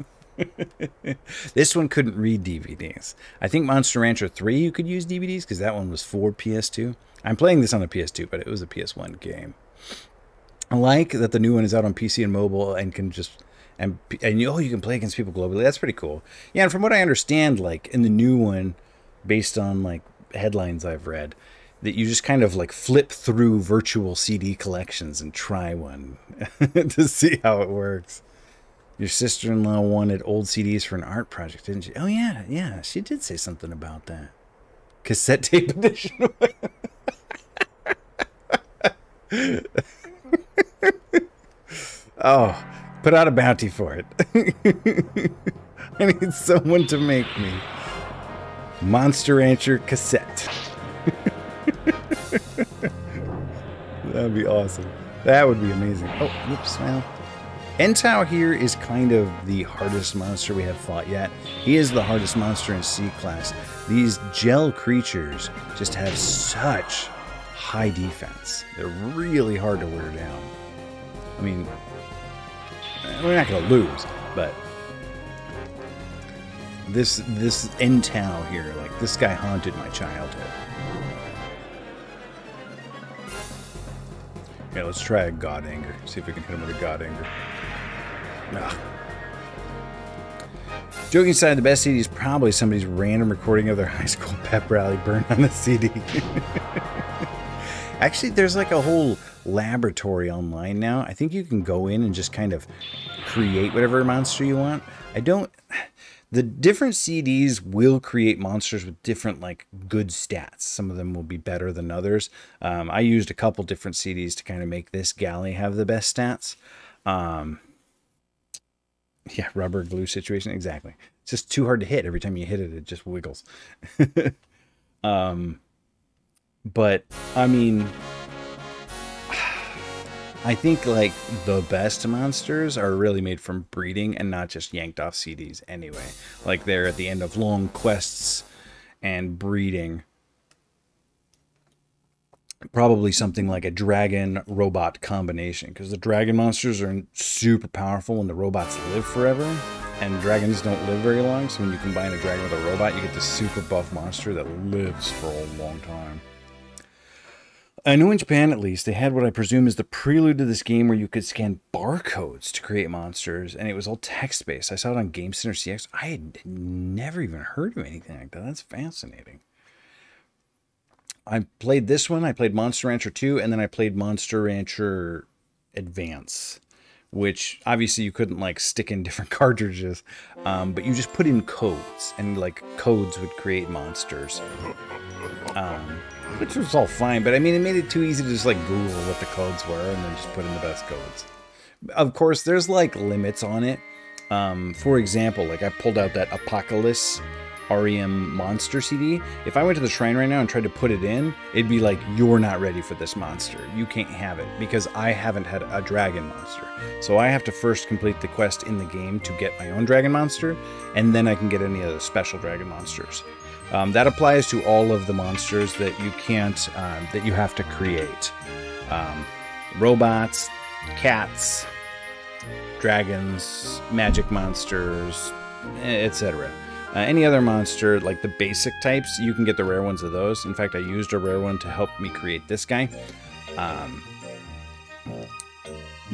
This one couldn't read DVDs. I think Monster Rancher 3 you could use DVDs because that one was for PS2. I'm playing this on the PS2, but it was a PS1 game. I like that the new one is out on PC and mobile and can just and you can play against people globally. That's pretty cool. Yeah, and from what I understand, like in the new one, based on like headlines I've read, that you just kind of like flip through virtual CD collections and try one to see how it works. Your sister-in-law wanted old CDs for an art project, didn't she? Oh yeah, she did say something about that. Cassette tape edition. Oh, put out a bounty for it. I need someone to make me Monster Rancher cassette. That'd be awesome. That would be amazing. Oh, whoops, well. Entau here is kind of the hardest monster we have fought yet. He is the hardest monster in C-Class. These gel creatures just have such high defense. They're really hard to wear down. I mean, we're not going to lose, but this Entau here, like, this guy haunted my childhood. Yeah, let's try a God Anger. See if we can hit him with a God Anger. No. Joking aside, the best CD is probably somebody's random recording of their high school pep rally burned on a CD. Actually, there's like a whole laboratory online now. I think you can go in and just kind of create whatever monster you want. The different CDs will create monsters with different, like, good stats. Some of them will be better than others. I used a couple different CDs to kind of make this galley have the best stats. Yeah, rubber glue situation. Exactly. It's just too hard to hit. Every time you hit it, it just wiggles. But, I mean, I think, like, the best monsters are really made from breeding and not just yanked off CDs anyway. Like, they're at the end of long quests and breeding. Probably something like a dragon-robot combination, because the dragon monsters are super powerful and the robots live forever, and dragons don't live very long, so when you combine a dragon with a robot, you get this super buff monster that lives for a long time. I know in Japan, at least, they had what I presume is the prelude to this game where you could scan barcodes to create monsters, and it was all text-based. I saw it on Game Center CX. I had never even heard of anything like that. That's fascinating. I played this one. I played Monster Rancher 2, and then I played Monster Rancher Advance, which obviously you couldn't, like, stick in different cartridges, but you just put in codes, and, like, codes would create monsters. Which was all fine, but I mean, it made it too easy to just like Google what the codes were and then just put in the best codes. Of course, there's like limits on it. For example, like I pulled out that Apocalypse REM Monster CD. If I went to the shrine right now and tried to put it in, it'd be like, you're not ready for this monster. You can't have it because I haven't had a dragon monster. So I have to first complete the quest in the game to get my own dragon monster, and then I can get any other special dragon monsters. That applies to all of the monsters that you can't, that you have to create. Robots, cats, dragons, magic monsters, etc. Any other monster, like the basic types, you can get the rare ones of those. In fact, I used a rare one to help me create this guy.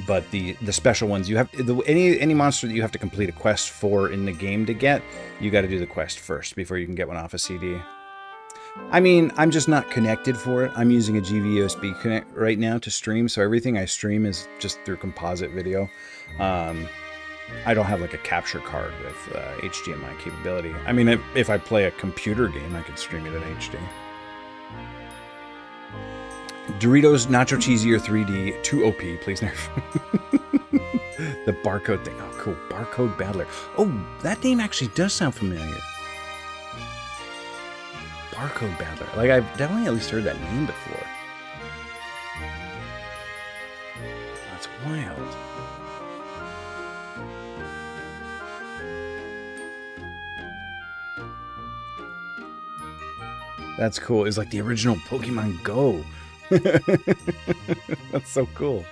But the special ones, you have any monster that you have to complete a quest for in the game to get, you got to do the quest first before you can get one off a CD. I mean, I'm just not connected for it. I'm using a GV-USB connect right now to stream, so everything I stream is just through composite video. I don't have like a capture card with HDMI capability. I mean, if I play a computer game, I could stream it in HD. Doritos Nacho Cheesier 3D, 2 OP, please nerf. The barcode thing. Oh, cool. Barcode Battler. Oh, that name actually does sound familiar. Barcode Battler. Like, I've definitely at least heard that name before. That's wild. That's cool. It's like the original Pokemon Go. That's so cool.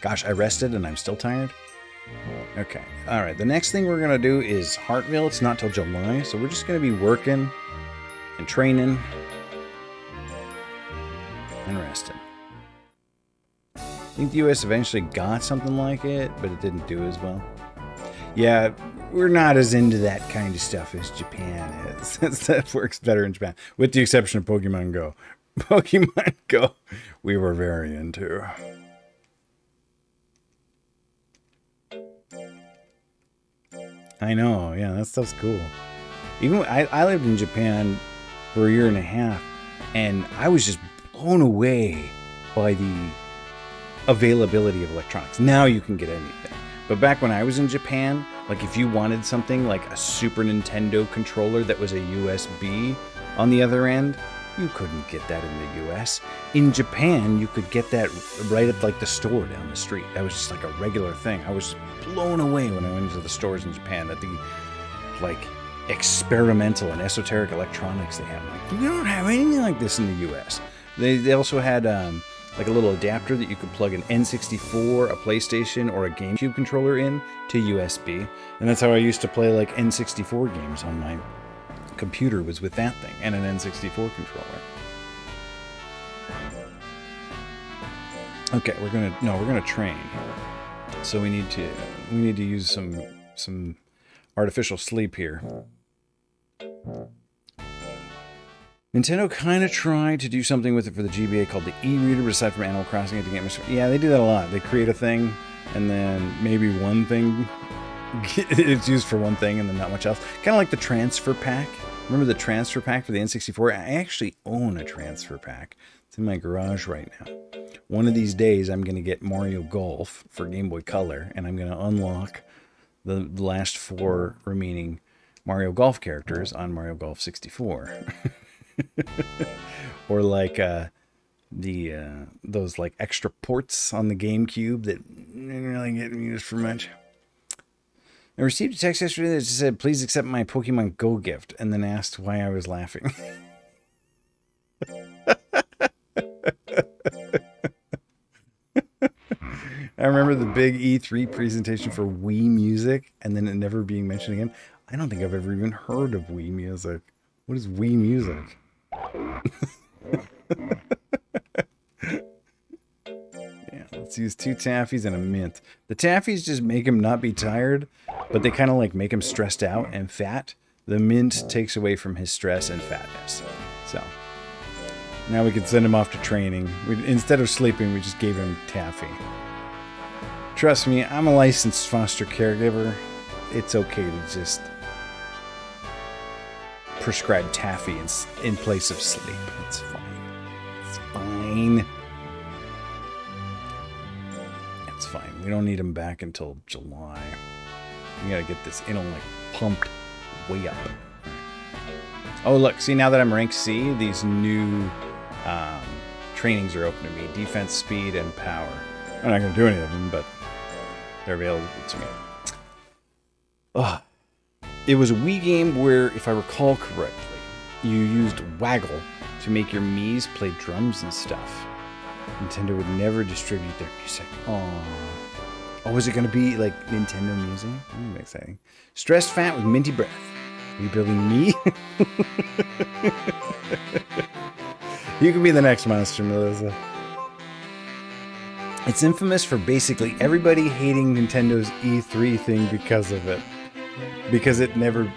Gosh, I rested and I'm still tired. Okay. All right. The next thing we're going to do is Heartville. It's not till July, so we're just going to be working and training and resting. I think the US eventually got something like it, but it didn't do as well. Yeah, we're not as into that kind of stuff as Japan is. That works better in Japan, with the exception of Pokemon Go. Pokemon Go, we were very into. I know, yeah, that stuff's cool. Even I lived in Japan for a year and a half, and I was just blown away by the availability of electronics. Now you can get anything. But back when I was in Japan, like if you wanted something like a Super Nintendo controller that was a USB on the other end, you couldn't get that in the US. In Japan, you could get that right at like the store down the street. That was just like a regular thing. I was blown away when I went into the stores in Japan at the like experimental and esoteric electronics they have. Like, you don't have anything like this in the US. They also had like a little adapter that you could plug an N64, a PlayStation, or a GameCube controller in to USB. And that's how I used to play like N64 games on my computer, was with that thing and an N64 controller. Okay, we're gonna train. So we need to use some artificial sleep here. Nintendo kind of tried to do something with it for the GBA called the e-reader, but aside from Animal Crossing, it didn't get much. Yeah, they do that a lot. They create a thing, and then maybe one thing it's used for one thing, and then not much else. Kind of like the transfer pack. Remember the transfer pack for the N64? I actually own a transfer pack. It's in my garage right now. One of these days, I'm going to get Mario Golf for Game Boy Color, and I'm going to unlock the last 4 remaining Mario Golf characters on Mario Golf 64. Or like those like extra ports on the GameCube that didn't really get used for much. I received a text yesterday that said, "Please accept my Pokemon Go gift," and then asked why I was laughing. I remember the big E3 presentation for Wii Music, and then it never being mentioned again. I don't think I've ever even heard of Wii Music. What is Wii Music? Yeah, let's use 2 taffies and a mint. The taffies just make him not be tired, but they kind of like make him stressed out and fat. The mint takes away from his stress and fatness. So now we can send him off to training. Instead of sleeping, we just gave him taffy. Trust me, I'm a licensed foster caregiver. It's okay to just prescribe taffy in place of sleep. It's fine. It's fine. It's fine. We don't need him back until July. We gotta get this like pumped way up. Oh look, see, now that I'm rank C, these new trainings are open to me. Defense, speed, and power. I'm not gonna do any of them, but they're available to me. Ugh. It was a Wii game where, if I recall correctly, you used Waggle to make your Miis play drums and stuff. Nintendo would never distribute their music. Aww. Oh, is it going to be like Nintendo music? Exciting. Stressed fat with minty breath. Are you building me? You can be the next monster, Melissa. It's infamous for basically everybody hating Nintendo's E3 thing because of it. Because it never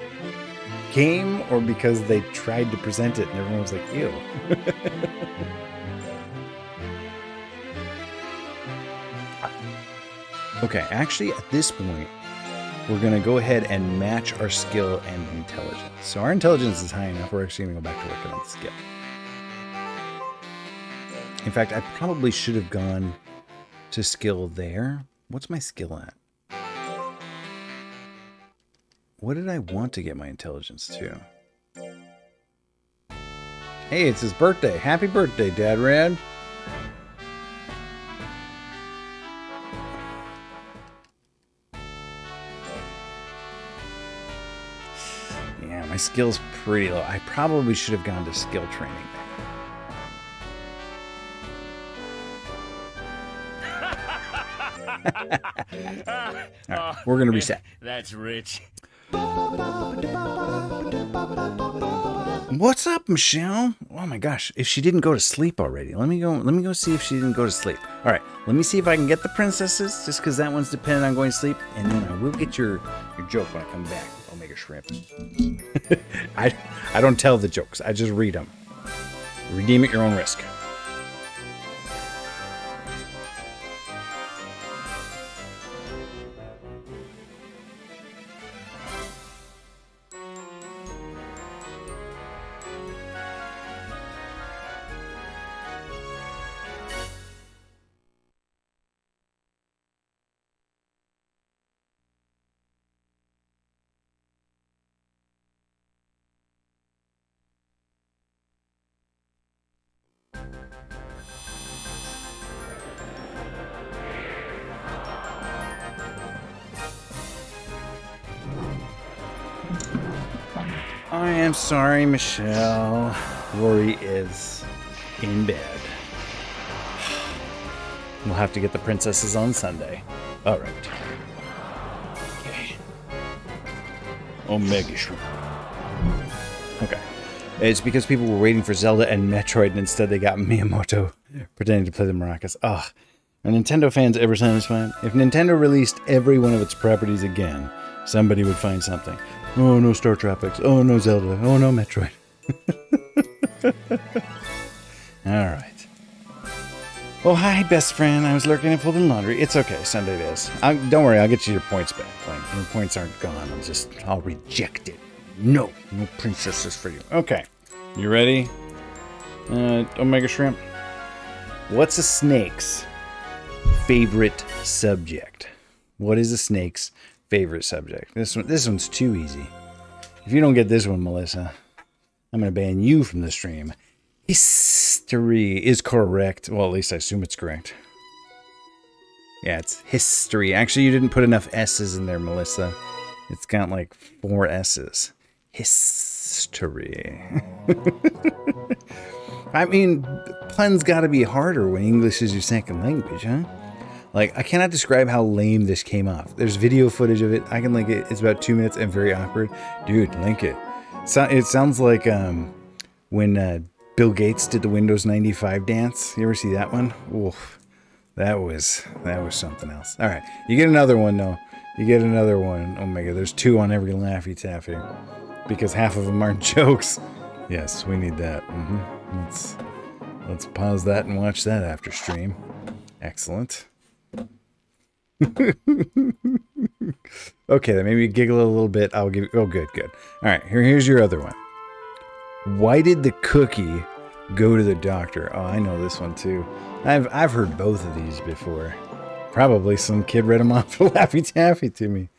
came, or because they tried to present it and everyone was like, ew. Okay, actually at this point, we're going to go ahead and match our skill and intelligence. So our intelligence is high enough, we're actually going to go back to working on skill. In fact, I probably should have gone to skill there. What's my skill at? What did I want to get my intelligence to? Hey, it's his birthday. Happy birthday, Dad Rad. Yeah, my skill's pretty low. I probably should have gone to skill training there. Right, we're going to reset. That's rich. What's up, Michelle? Oh my gosh, if she didn't go to sleep already. Let me go see if she didn't go to sleep. All right, let me see if I can get the princesses, just because that one's dependent on going to sleep, and then I will get your joke when I come back. I'll make a shrimp. I don't tell the jokes, I just read them. Redeem at your own risk. I am sorry, Michelle. Rory is in bed. We'll have to get the princesses on Sunday. All right. Okay. Omega Shrimp. Okay. It's because people were waiting for Zelda and Metroid, and instead they got Miyamoto pretending to play the maracas. Ugh. Are Nintendo fans ever satisfied? If Nintendo released every one of its properties again, somebody would find something. Oh, no Star Tropics. Oh, no Zelda. Oh, no Metroid. Alright. Oh, hi, best friend. I was lurking and folding laundry. It's okay. Sunday it is. Don't worry. I'll get you your points back. Like, your points aren't gone. I'll reject it. No. No princesses for you. Okay. You ready? Omega Shrimp. What's a snake's favorite subject? What is a snake's favorite subject? This one's too easy. If you don't get this one, Melissa, I'm going to ban you from the stream. History is correct. Well, at least I assume it's correct. Yeah, it's history. Actually, you didn't put enough S's in there, Melissa. It's got like 4 S's. History. I mean, pun's got to be harder when English is your second language, huh? Like, I cannot describe how lame this came off. There's video footage of it. I can link it. It's about 2 minutes and very awkward. Dude, link it. So, it sounds like when Bill Gates did the Windows 95 dance. You ever see that one? Oof. That was something else. All right. You get another one, though. You get another one. Oh, my God. There's 2 on every Laffy Taffy. Because half of them aren't jokes. Yes, we need that. Let's pause that and watch that after stream. Excellent. Okay, then maybe giggle a little bit. I'll give you. Oh, good. All right, here's your other one. Why did the cookie go to the doctor? Oh, I know this one too. I've heard both of these before. Probably some kid read them off for Laffy Taffy to me.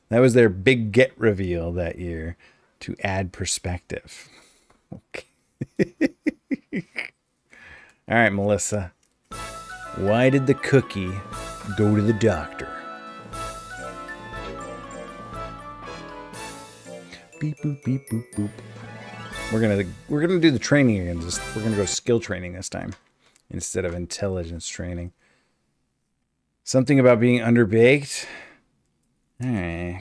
That was their big get reveal that year to add perspective. Okay. All right, Melissa. Why did the cookie go to the doctor? Beep boop beep boop boop. We're gonna do the training again. We're gonna go skill training this time instead of intelligence training. Something about being underbaked.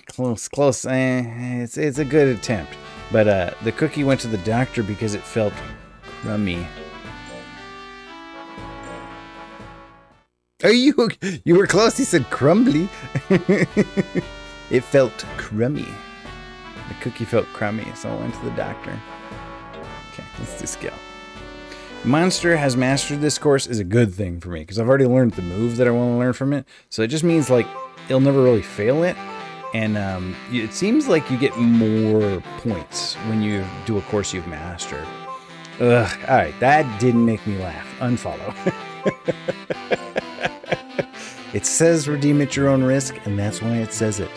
Close. It's a good attempt. But the cookie went to the doctor because it felt crummy. You were close. He said crumbly. It felt crummy. The cookie felt crummy, so I went to the doctor. Okay, let's do skill. Monster has mastered this course is a good thing for me because I've already learned the move that I want to learn from it. So it just means like it'll never really fail it. And it seems like you get more points when you do a course you've mastered. Ugh, all right, that didn't make me laugh. Unfollow. It says redeem at your own risk, and that's why it says it.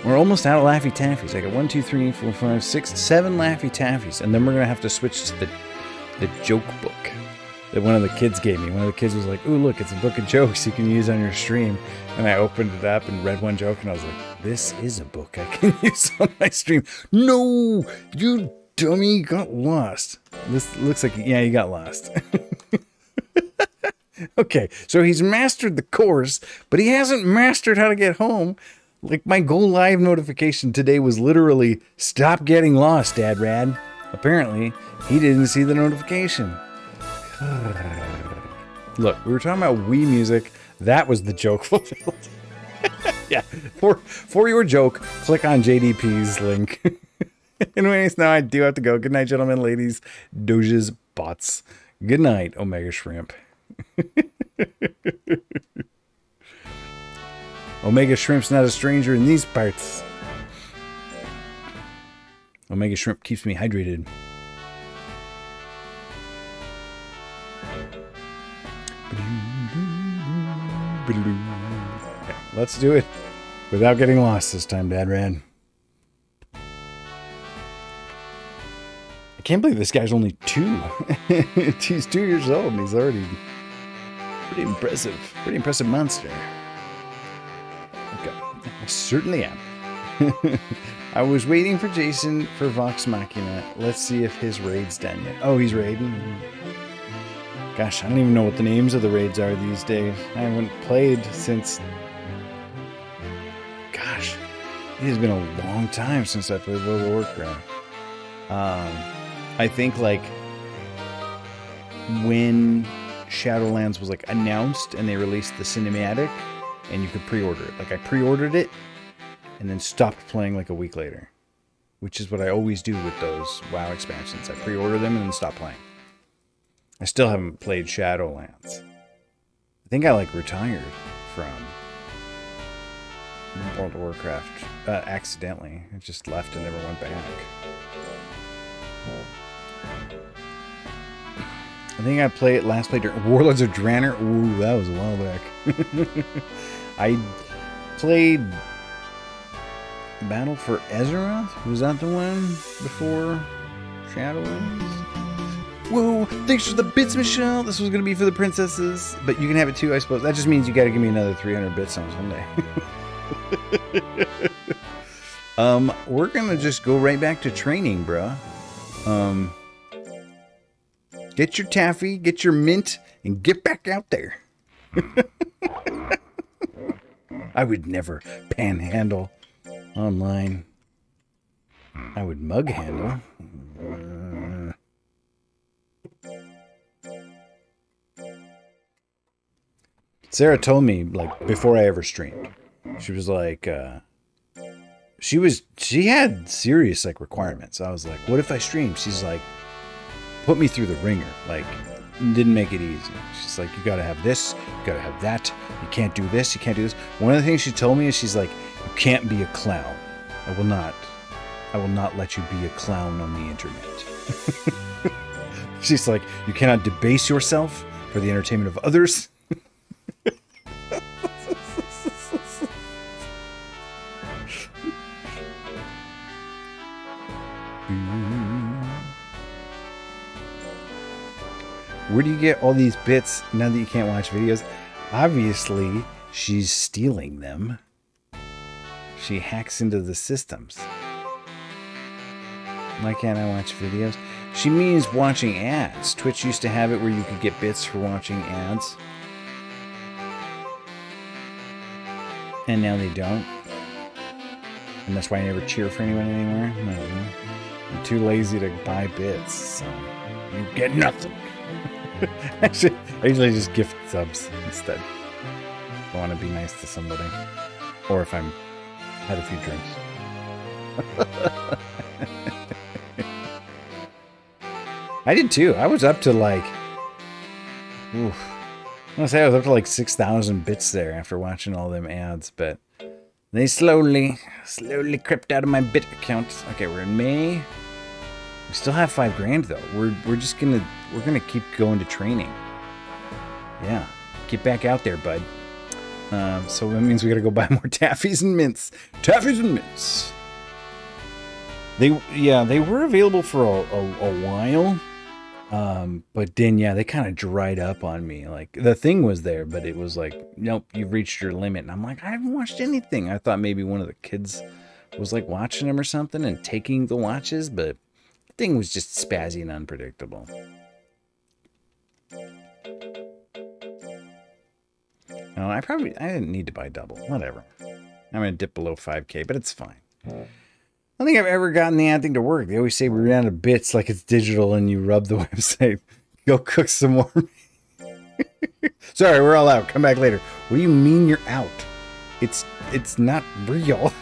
We're almost out of Laffy Taffies. I got 1, 2, 3, 4, 5, 6, 7 Laffy Taffies, and then we're gonna have to switch to the joke book that one of the kids gave me. One of the kids was like, "Ooh, look, it's a book of jokes you can use on your stream." And I opened it up and read one joke, and I was like, "This is a book I can use on my stream." No, you dummy, you got lost. This looks like, yeah, you got lost. Okay, so he's mastered the course, but he hasn't mastered how to get home. Like, my go live notification today was literally, stop getting lost, Dad Rad. Apparently, he didn't see the notification. Look, we were talking about Wii music. That was the joke fulfilled. Yeah, for your joke, click on JDP's link. Anyways, now I do have to go. Good night, gentlemen, ladies, doges, bots. Good night, Omega Shrimp. Omega Shrimp's not a stranger in these parts. Omega Shrimp keeps me hydrated. Okay, let's do it without getting lost this time, Dad Rad. I can't believe this guy's only 2. He's 2 years old and he's already pretty impressive. Pretty impressive monster. Okay, I certainly am. I was waiting for Jason for Vox Machina. Let's see if his raid's done yet. Oh, he's raiding. Gosh, I don't even know what the names of the raids are these days. I haven't played since... Gosh, it has been a long time since I played World of Warcraft. I think, like, when Shadowlands was, like, announced and they released the cinematic, and you could pre-order it. Like, I pre-ordered it, and then stopped playing, like, a week later. Which is what I always do with those WoW expansions. I pre-order them and then stop playing. I still haven't played Shadowlands. I think I, like, retired from World of Warcraft accidentally. I just left and never went back. I think I last played during Warlords of Draenor. Ooh, that was a while back. I played Battle for Azeroth. Was that the one before Shadowlands? Whoa, thanks for the bits, Michelle. This was going to be for the princesses, but you can have it too, I suppose. That just means you got to give me another 300 bits on Sunday. We're going to just go right back to training, bruh. Get your taffy, get your mint, and get back out there. I would never panhandle online. I would mug handle. Sarah told me, like, before I ever streamed, she was like, she had serious, like, requirements. I was like, what if I stream? She's like, put me through the ringer. Like, didn't make it easy. She's like, you gotta have this, you gotta have that, you can't do this, you can't do this. One of the things she told me is, she's like, you can't be a clown. I will not let you be a clown on the internet. She's like, you cannot debase yourself for the entertainment of others. Where do you get all these bits now that you can't watch videos? Obviously, she's stealing them. She hacks into the systems. Why can't I watch videos? She means watching ads. Twitch used to have it where you could get bits for watching ads. And now they don't. And that's why I never cheer for anyone anymore. No. I'm too lazy to buy bits, so you get nothing. Actually, I usually just gift subs instead. I want to be nice to somebody. Or if I'm had a few drinks. I did too. I was up to like... Oof. I want to say I was up to like 6,000 bits there after watching all them ads, but they slowly crept out of my bit account. Okay, we're in May. We still have 5 grand though. We're just gonna keep going to training. Yeah, get back out there, bud. So that means we gotta go buy more taffies and mints. Taffies and mints. They were available for a while, but then they kind of dried up on me. Like the thing was there, but it was like, nope, you've reached your limit. And I'm like, I haven't watched anything. I thought maybe one of the kids was like watching them or something and taking the watches, but thing was just spazzy and unpredictable. know. I didn't need to buy double. Whatever. I'm going to dip below 5K, but it's fine. I don't think I've ever gotten the ad thing to work. They always say we ran out of bits like it's digital and you rub the website. Go cook some more. Sorry, we're all out. Come back later. What do you mean you're out? It's not real.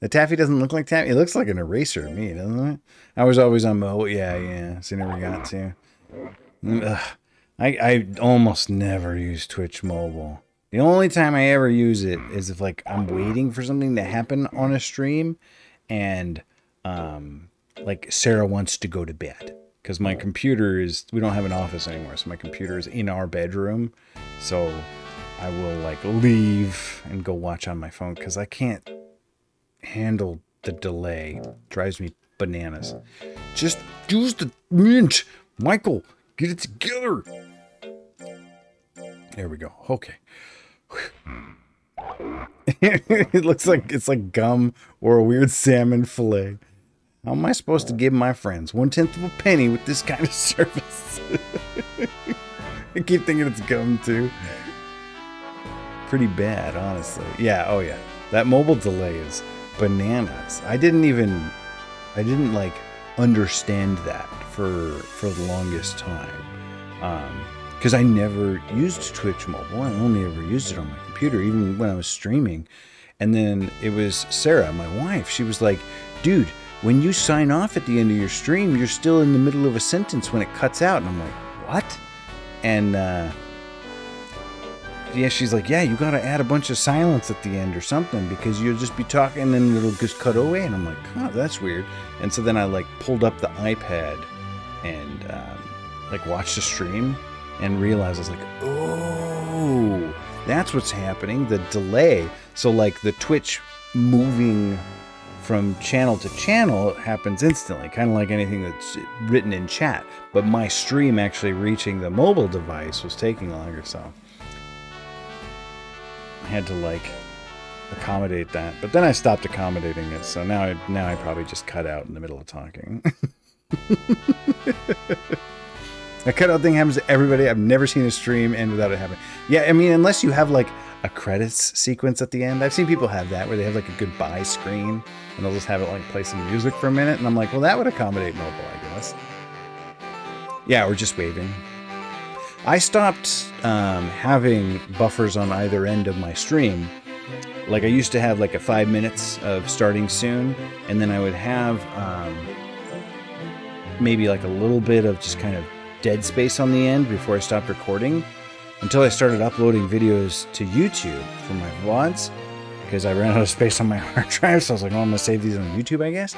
The taffy doesn't look like taffy. It looks like an eraser to me, doesn't it? I was always on mobile. Yeah. So never got to. Ugh. I almost never use Twitch mobile. The only time I ever use it is if like I'm waiting for something to happen on a stream, and like Sarah wants to go to bed because my computer is. We don't have an office anymore, so my computer is in our bedroom. So I will like leave and go watch on my phone because I can't handle the delay. It drives me bananas. Just use the mint, Michael. Get it together. There we go. Okay. It looks like it's like gum or a weird salmon fillet. How am I supposed to give my friends 1/10 of a penny with this kind of service? I keep thinking it's gum too. Pretty bad, honestly. Yeah, oh yeah. That mobile delay is bananas. I didn't like understand that for the longest time. Because I never used Twitch mobile. I only ever used it on my computer, even when I was streaming. And then it was Sarah, my wife. She was like, dude, when you sign off at the end of your stream, you're still in the middle of a sentence when it cuts out. And I'm like, what? And yeah, she's like, yeah, you got to add a bunch of silence at the end or something because you'll just be talking and then it'll just cut away. And I'm like, oh, that's weird. And so then I like pulled up the iPad and like watched the stream and realized I was like, oh, that's what's happening. The delay. So like the Twitch moving from channel to channel happens instantly, kind of like anything that's written in chat. But my stream actually reaching the mobile device was taking longer, so I had to like accommodate that. But then I stopped accommodating it, so now I probably just cut out in the middle of talking. That cutout thing happens to everybody. I've never seen a stream end without it happening. Yeah, I mean, unless you have like a credits sequence at the end. I've seen people have that where they have like a goodbye screen and they'll just have it like play some music for a minute. And I'm like, well, that would accommodate mobile, I guess. Yeah, or just waving. I stopped having buffers on either end of my stream. Like I used to have like a 5 minutes of starting soon, and then I would have maybe like a little bit of just kind of dead space on the end before I stopped recording, until I started uploading videos to YouTube for my vlogs, because I ran out of space on my hard drive. So I was like, well, I'm gonna save these on YouTube, I guess.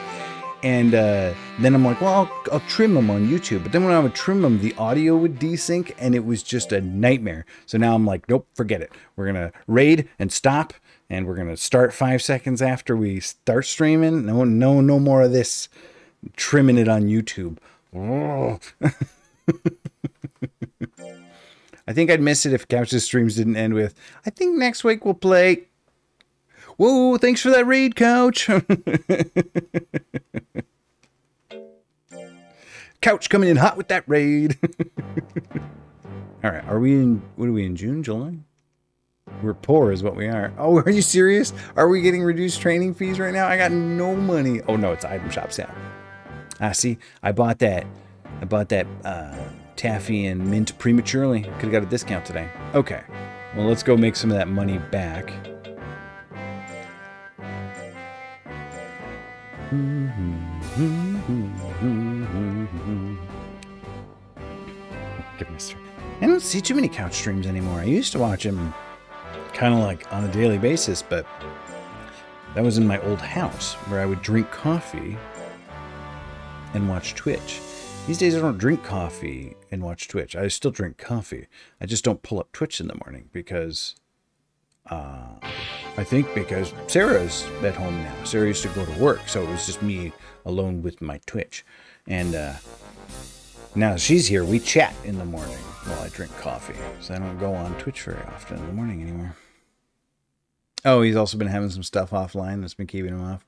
And then I'm like, well, I'll trim them on YouTube. But then when I would trim them, the audio would desync, and it was just a nightmare. So now I'm like, nope, forget it. We're gonna raid and stop, and we're gonna start 5 seconds after we start streaming. No more of this trimming it on YouTube. I think I'd miss it if Couch's streams didn't end with, I think next week we'll play. Whoa, thanks for that raid, Couch. Couch coming in hot with that raid. All right, are we in, what are we in, June, July? We're poor is what we are. Oh, are you serious? Are we getting reduced training fees right now? I got no money. Oh no, it's item shop sale. Ah, see, I bought that taffy and mint prematurely. Could have got a discount today. Okay, well, let's go make some of that money back. I don't see too many Couch streams anymore. I used to watch him kind of like on a daily basis, but that was in my old house where I would drink coffee and watch Twitch. These days I don't drink coffee and watch Twitch. I still drink coffee. I just don't pull up Twitch in the morning because I think because Sarah's at home now. Sarah used to go to work, so it was just me alone with my Twitch. And now that she's here, we chat in the morning while I drink coffee. So I don't go on Twitch very often in the morning anymore. Oh, he's also been having some stuff offline that's been keeping him off.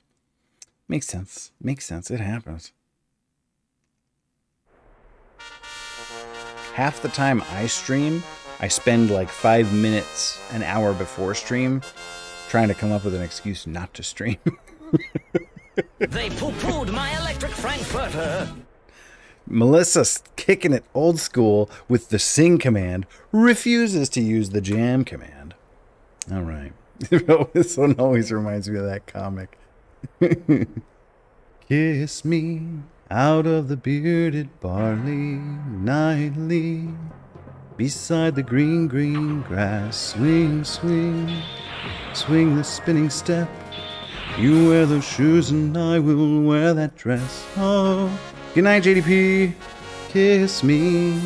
Makes sense. Makes sense. It happens. half the time I stream, I spend like 5 minutes, an hour before stream, trying to come up with an excuse not to stream. They poo-pooed my electric Frankfurter. Melissa's kicking it old school with the sing command, refuses to use the jam command. All right. This one always reminds me of that comic. Kiss me out of the bearded barley nightly, beside the green, green grass. Swing, swing, swing the spinning step. You wear those shoes and I will wear that dress. Oh, good night, JDP. Kiss me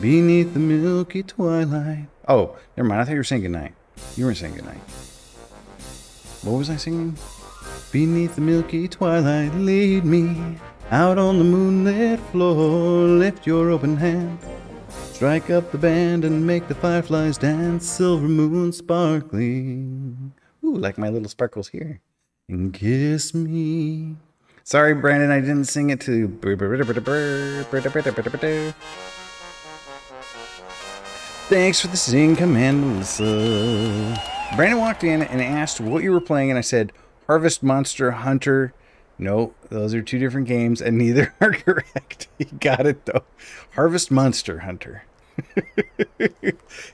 beneath the milky twilight. Oh, never mind. I thought you were saying goodnight. You weren't saying goodnight. What was I singing? Beneath the milky twilight, lead me out on the moonlit floor. Lift your open hand, strike up the band and make the fireflies dance. Silver moon sparkling. Ooh, like my little sparkles here. And kiss me. Sorry, Brandon, I didn't sing it to. Thanks for the sing command, Melissa. Brandon walked in and asked what you were playing, and I said, Harvest Monster Hunter. No, those are two different games, and neither are correct. He got it, though. Harvest Monster Hunter.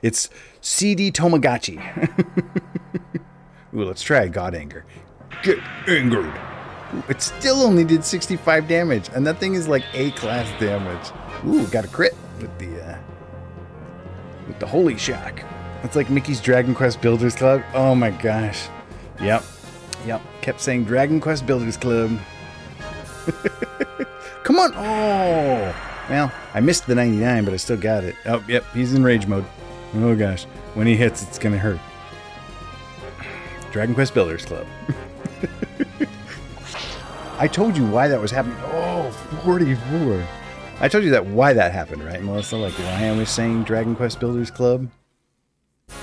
It's CD Tomagachi. Ooh, let's try God Anger. Get angered. Ooh, it still only did 65 damage, and that thing is like A-class damage. Ooh, got a crit with the Holy Shock. It's like Mickey's Dragon Quest Builders Club. Oh my gosh. Yep. Kept saying Dragon Quest Builders Club. Come on. Oh. Well, I missed the 99, but I still got it. Oh, yep. He's in rage mode. Oh gosh. When he hits, it's going to hurt. Dragon Quest Builders Club. I told you why that was happening. Oh, 44. I told you why that happened, right, Melissa? Like why I was saying Dragon Quest Builders Club.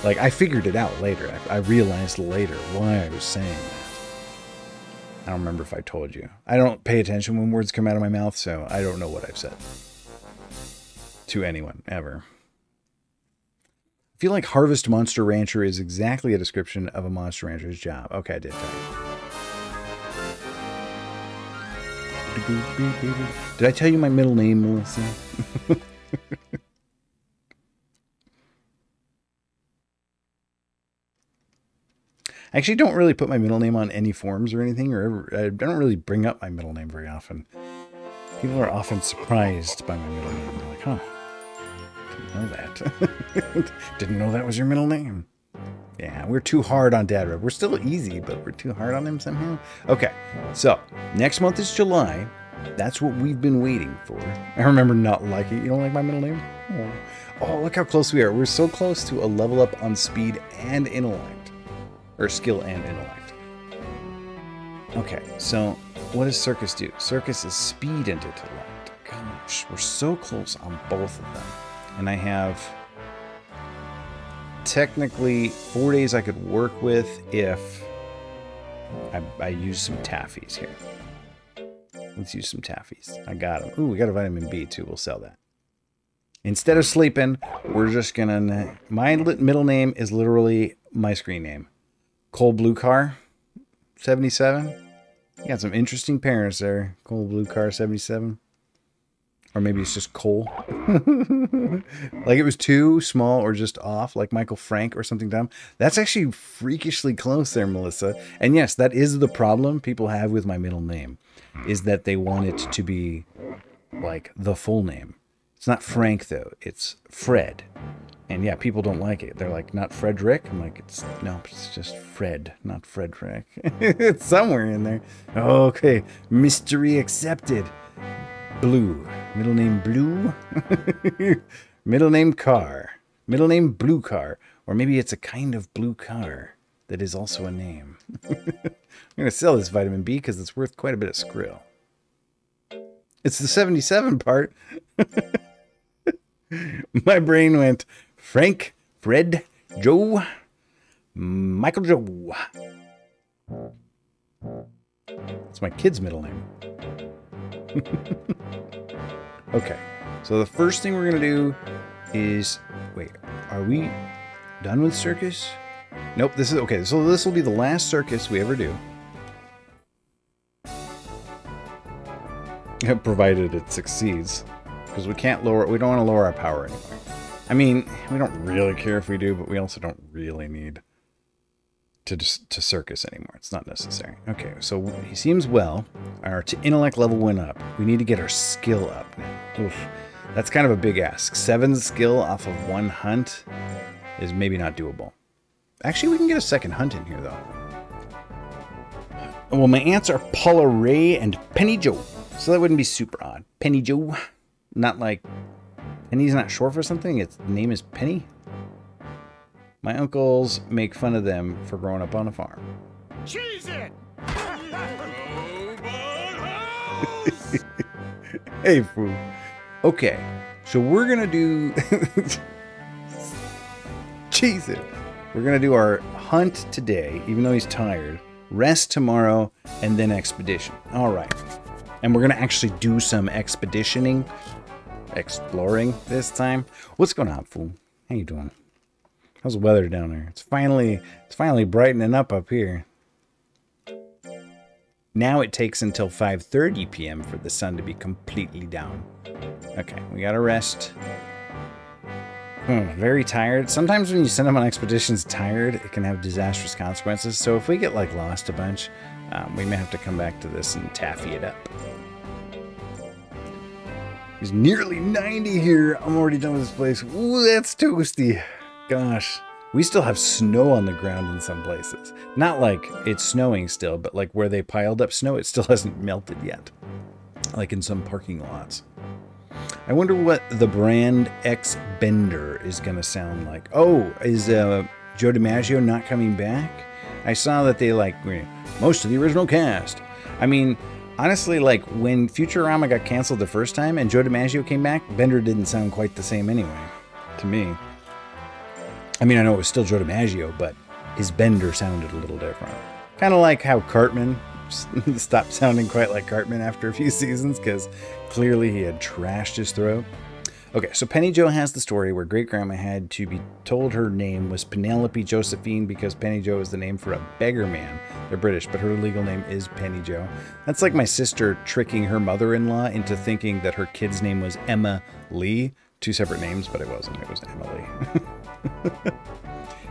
Like I figured it out later. I realized later why I was saying that. I don't remember if I told you. I don't pay attention when words come out of my mouth, so I don't know what I've said to anyone ever. I feel like Harvest Monster Rancher is exactly a description of a Monster Rancher's job. Okay, I did tell you. Did I tell you my middle name, Melissa? I actually don't really put my middle name on any forms or anything, or I don't really bring up my middle name very often. People are often surprised by my middle name. They're like, huh, didn't know that. Didn't know that was your middle name. Yeah, we're too hard on Dad Reb. We're still easy, but we're too hard on him somehow. Okay, so next month is July. That's what we've been waiting for. I remember not liking it. You don't like my middle name? Oh, look how close we are. We're so close to a level up on speed and intellect. Or skill and intellect. Okay, so what does Circus do? Circus is speed and intellect. Gosh, we're so close on both of them. And I have technically 4 days I could work with if I use some taffies here. Let's use some taffies. I got them. Ooh, we got a vitamin B too. We'll sell that. Instead of sleeping, we're just gonna... My middle name is literally my screen name. Cole Blue Car 77. You got some interesting parents there. Cole Blue Car 77. Or maybe it's just Cole. Like it was too small or just off, like Michael Frank or something dumb. That's actually freakishly close there, Melissa. And yes, that is the problem people have with my middle name, is that they want it to be like the full name. It's not Frank though, it's Fred. And yeah, people don't like it. They're like, not Frederick? I'm like, it's just Fred, not Frederick. It's somewhere in there. Okay, mystery accepted. Blue. Middle name Blue? Middle name Car. Middle name Blue Car. Or maybe it's a kind of blue car that is also a name. I'm going to sell this vitamin B because it's worth quite a bit of skrill. It's the 77 part. My brain went... Frank, Fred, Joe, Michael Joe. It's my kid's middle name. Okay, So the first thing we're going to do is... Wait, are we done with circus? Nope, this is... Okay, so this will be the last circus we ever do. Provided it succeeds. Because we can't lower... We don't want to lower our power anymore. I mean, we don't really care if we do, but we also don't really need to circus anymore. It's not necessary. Okay, so he seems well. Our intellect level went up. We need to get our skill up now. Oof. That's kind of a big ask. 7 skill off of 1 hunt is maybe not doable. Actually, we can get a second hunt in here, though. Well, my aunts are Paula Ray and Penny Joe. So that wouldn't be super odd. Penny Joe. Not like... Penny's not short for something? Its name is Penny? My uncles make fun of them for growing up on a farm. Cheese it! Hey, fool. Okay, so we're gonna do... Cheese it! We're gonna do our hunt today, even though he's tired. Rest tomorrow, and then expedition. Alright. And we're gonna actually do some expeditioning. Exploring this time. What's going on, fool? How you doing? How's the weather down there? It's finally brightening up here. Now it takes until 5:30 p.m. for the sun to be completely down. Okay, we gotta rest. Very tired. Sometimes when you send them on expeditions tired, it can have disastrous consequences. So if we get like lost a bunch, we may have to come back to this and taffy it up. He's nearly 90 here. I'm already done with this place. Ooh, that's toasty. Gosh. We still have snow on the ground in some places. Not like it's snowing still, but like where they piled up snow, it still hasn't melted yet. Like in some parking lots. I wonder what the brand X Bender is going to sound like. Oh, is Joe DiMaggio not coming back? I saw that they like most of the original cast. I mean, honestly, like when Futurama got canceled the first time and Joe DiMaggio came back, Bender didn't sound quite the same anyway, to me. I mean, I know it was still Joe DiMaggio, but his Bender sounded a little different. Kind of like how Cartman stopped sounding quite like Cartman after a few seasons, because clearly he had trashed his throat. Okay, so Penny Joe has the story where great-grandma had to be told her name was Penelope Josephine because Penny Joe is the name for a beggar man. They're British, but her legal name is Penny Joe. That's like my sister tricking her mother-in-law into thinking that her kid's name was Emma Lee. 2 separate names, but it wasn't. It was Emily.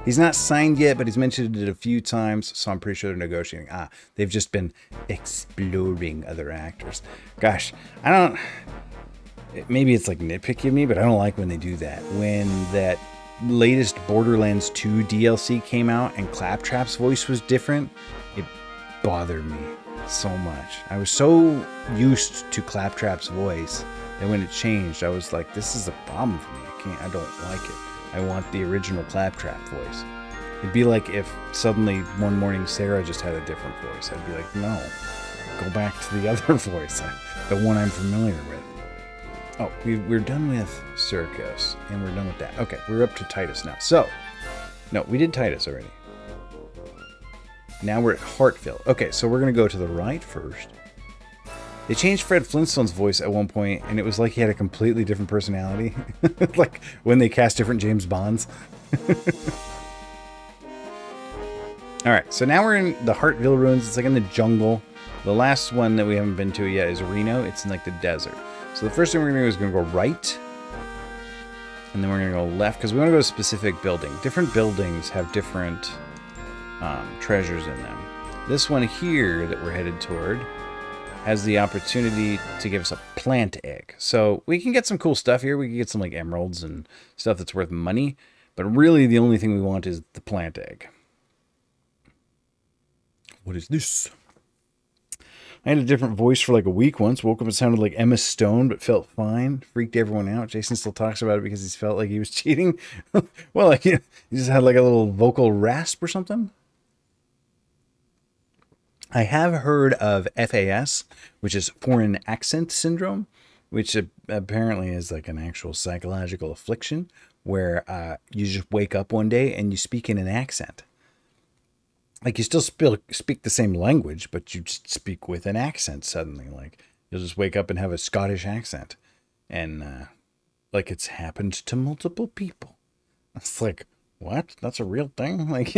He's not signed yet, but he's mentioned it a few times, so I'm pretty sure they're negotiating. They've just been exploring other actors. Gosh, I don't... Maybe it's like nitpicky of me, but I don't like when they do that. When that latest Borderlands 2 DLC came out and Claptrap's voice was different, it bothered me so much. I was so used to Claptrap's voice that when it changed, I was like, this is a problem for me. I don't like it. I want the original Claptrap voice. It'd be like if suddenly one morning Sarah just had a different voice. I'd be like, no, go back to the other voice, the one I'm familiar with. Oh, we're done with Circus, and we're done with that. Okay, we're up to Titus now. So, no, we did Titus already. Now we're at Heartville. Okay, so we're going to go to the right first. They changed Fred Flintstone's voice at one point, and it was like he had a completely different personality. Like when they cast different James Bonds. Alright, so now we're in the Heartville Ruins. It's like in the jungle. The last one that we haven't been to yet is Reno. It's in like the desert. So the first thing we're going to do is going to go right. And then we're going to go left, because we want to go to a specific building. Different buildings have different treasures in them. This one here that we're headed toward has the opportunity to give us a plant egg. So we can get some cool stuff here. We can get some like emeralds and stuff that's worth money. But really the only thing we want is the plant egg. What is this? I had a different voice for like a week once. Woke up and sounded like Emma Stone, but felt fine. Freaked everyone out. Jason still talks about it because he's felt like he was cheating. Well, like he just had like a little vocal rasp or something. I have heard of FAS, which is foreign accent syndrome, which apparently is like an actual psychological affliction where you just wake up one day and you speak in an accent. Like you still speak the same language, but you just speak with an accent suddenly. Like you'll just wake up and have a Scottish accent. And like it's happened to multiple people. It's like, what? That's a real thing? Like,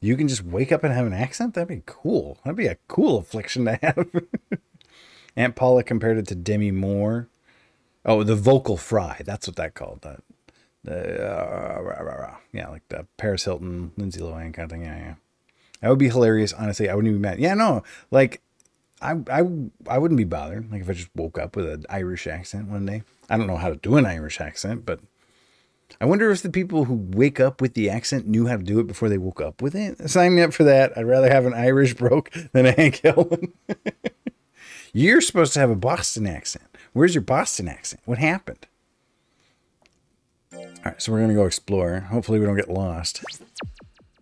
you can just wake up and have an accent? That'd be cool. That'd be a cool affliction to have. Aunt Paula compared it to Demi Moore. Oh, the vocal fry. That's what that called. Yeah, like the Paris Hilton, Lindsay Lohan kind of thing. Yeah, yeah. That would be hilarious. Honestly, I wouldn't even be mad. Yeah, no, like I wouldn't be bothered. Like if I just woke up with an Irish accent one day. I don't know how to do an Irish accent, but I wonder if the people who wake up with the accent knew how to do it before they woke up with it. Sign me up for that. I'd rather have an Irish broke than a Hank Hill. You're supposed to have a Boston accent. Where's your Boston accent? What happened? All right, so we're going to go explore. Hopefully we don't get lost. It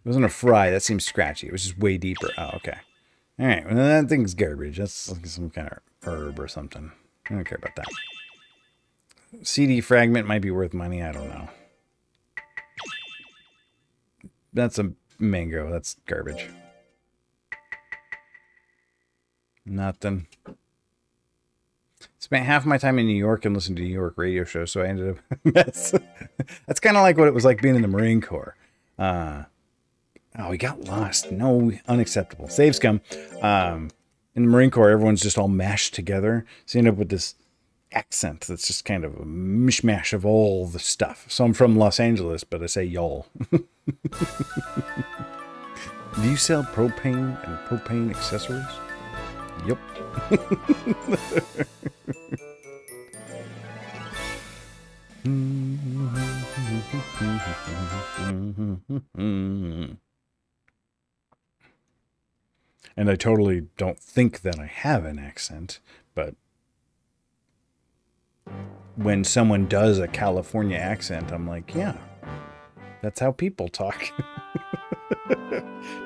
wasn't a fry. That seems scratchy. It was just way deeper. Oh, okay. All right, well, that thing's garbage. That's like some kind of herb or something. I don't care about that. CD fragment might be worth money. I don't know. That's a mango. That's garbage. Nothing. Spent half my time in New York and listened to New York radio shows, so I ended up a mess. That's kind of like what it was like being in the Marine Corps. Oh, we got lost. No, unacceptable. Save scum. In the Marine Corps, everyone's just all mashed together. So you end up with this accent that's just kind of a mishmash of all the stuff. So I'm from Los Angeles, but I say y'all. Do you sell propane and propane accessories? Yep. And I totally don't think that I have an accent, but when someone does a California accent, I'm like, yeah, that's how people talk.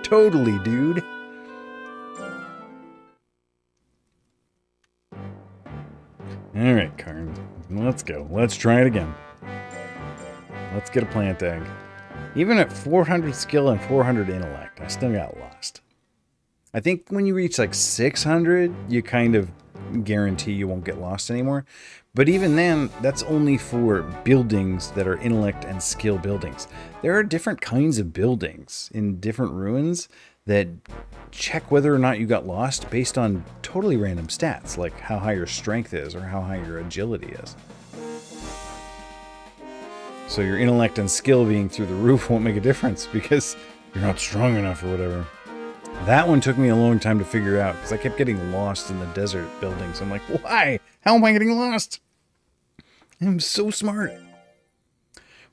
Totally, dude. All right, Karn. Let's go. Let's try it again. Let's get a plant egg. Even at 400 skill and 400 intellect, I still got lost. I think when you reach like 600, you kind of guarantee you won't get lost anymore. But even then, that's only for buildings that are intellect and skill buildings. There are different kinds of buildings in different ruins that check whether or not you got lost based on totally random stats, like how high your strength is or how high your agility is. So your intellect and skill being through the roof won't make a difference because you're not strong enough or whatever. That one took me a long time to figure out because I kept getting lost in the desert buildings. I'm like, why? How am I getting lost? I'm so smart.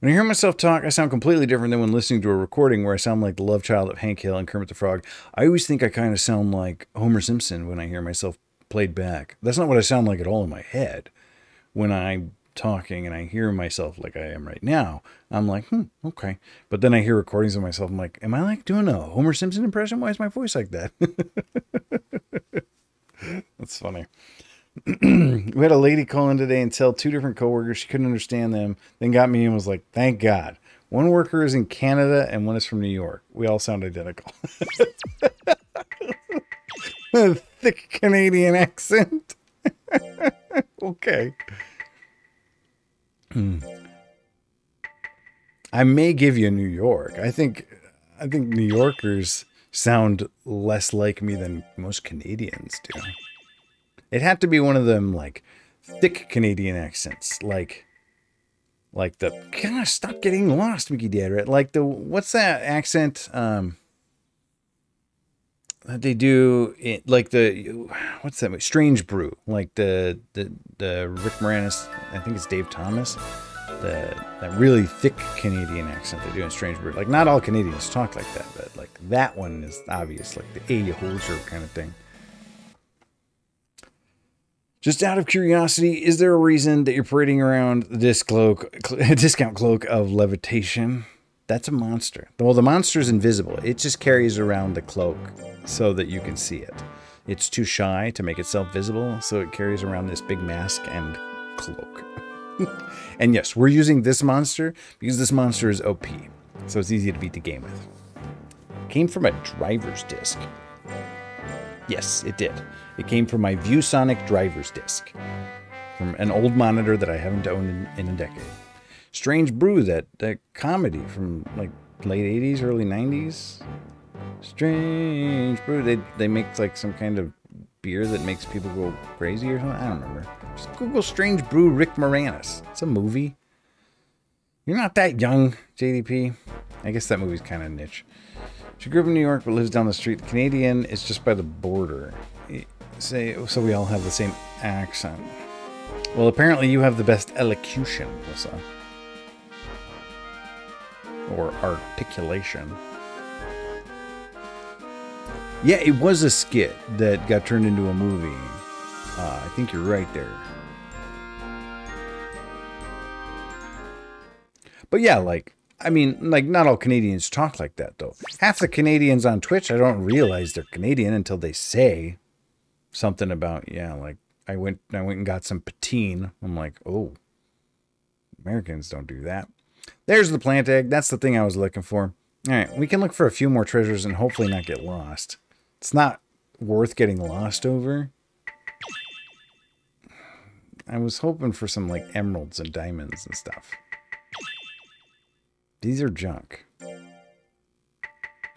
When I hear myself talk, I sound completely different than when listening to a recording where I sound like the love child of Hank Hill and Kermit the Frog. I always think I kind of sound like Homer Simpson when I hear myself played back. That's not what I sound like at all in my head. When I'm talking and I hear myself like I am right now, I'm like, okay. But then I hear recordings of myself, I'm like, am I like doing a Homer Simpson impression? Why is my voice like that? That's funny. We had a lady call in today and tell two different coworkers she couldn't understand them, then got me and was like, thank God. One worker is in Canada and one is from New York. We all sound identical. A thick Canadian accent. Okay. I may give you New York. I think New Yorkers sound less like me than most Canadians do. It had to be one of them, like, thick Canadian accents. Like the, gosh, stop getting lost, Mickey Dad. Like the, what's that accent that they do, like the, what's that, Strange Brew. Like the Rick Moranis, I think it's Dave Thomas. That really thick Canadian accent they do in Strange Brew. Like, not all Canadians talk like that, but like that one is obvious, like the A hoser kind of thing. Just out of curiosity, is there a reason that you're parading around the discount cloak of levitation? That's a monster. Well, the monster is invisible. It just carries around the cloak so that you can see it. It's too shy to make itself visible, so it carries around this big mask and cloak. And yes, we're using this monster because this monster is OP, so it's easy to beat the game with. It came from a driver's disc. Yes, it did. It came from my ViewSonic driver's disc. from an old monitor that I haven't owned in a decade. Strange Brew, that comedy from like late 80s, early 90s. Strange Brew. They make like some kind of beer that makes people go crazy or something. I don't remember. Just Google Strange Brew Rick Moranis. It's a movie. You're not that young, JDP. I guess that movie's kind of niche. She grew up in New York but lives down the street. The Canadian is just by the border. So we all have the same accent. Well, apparently you have the best elocution, Melissa. Or articulation. Yeah, it was a skit that got turned into a movie. I think you're right there. But yeah, like, I mean, like, not all Canadians talk like that, though. Half the Canadians on Twitch, I don't realize they're Canadian until they say something about, yeah, like, I went and got some poutine. I'm like, oh, Americans don't do that. There's the plant egg. That's the thing I was looking for. All right, we can look for a few more treasures and hopefully not get lost. It's not worth getting lost over. I was hoping for some, like, emeralds and diamonds and stuff. These are junk.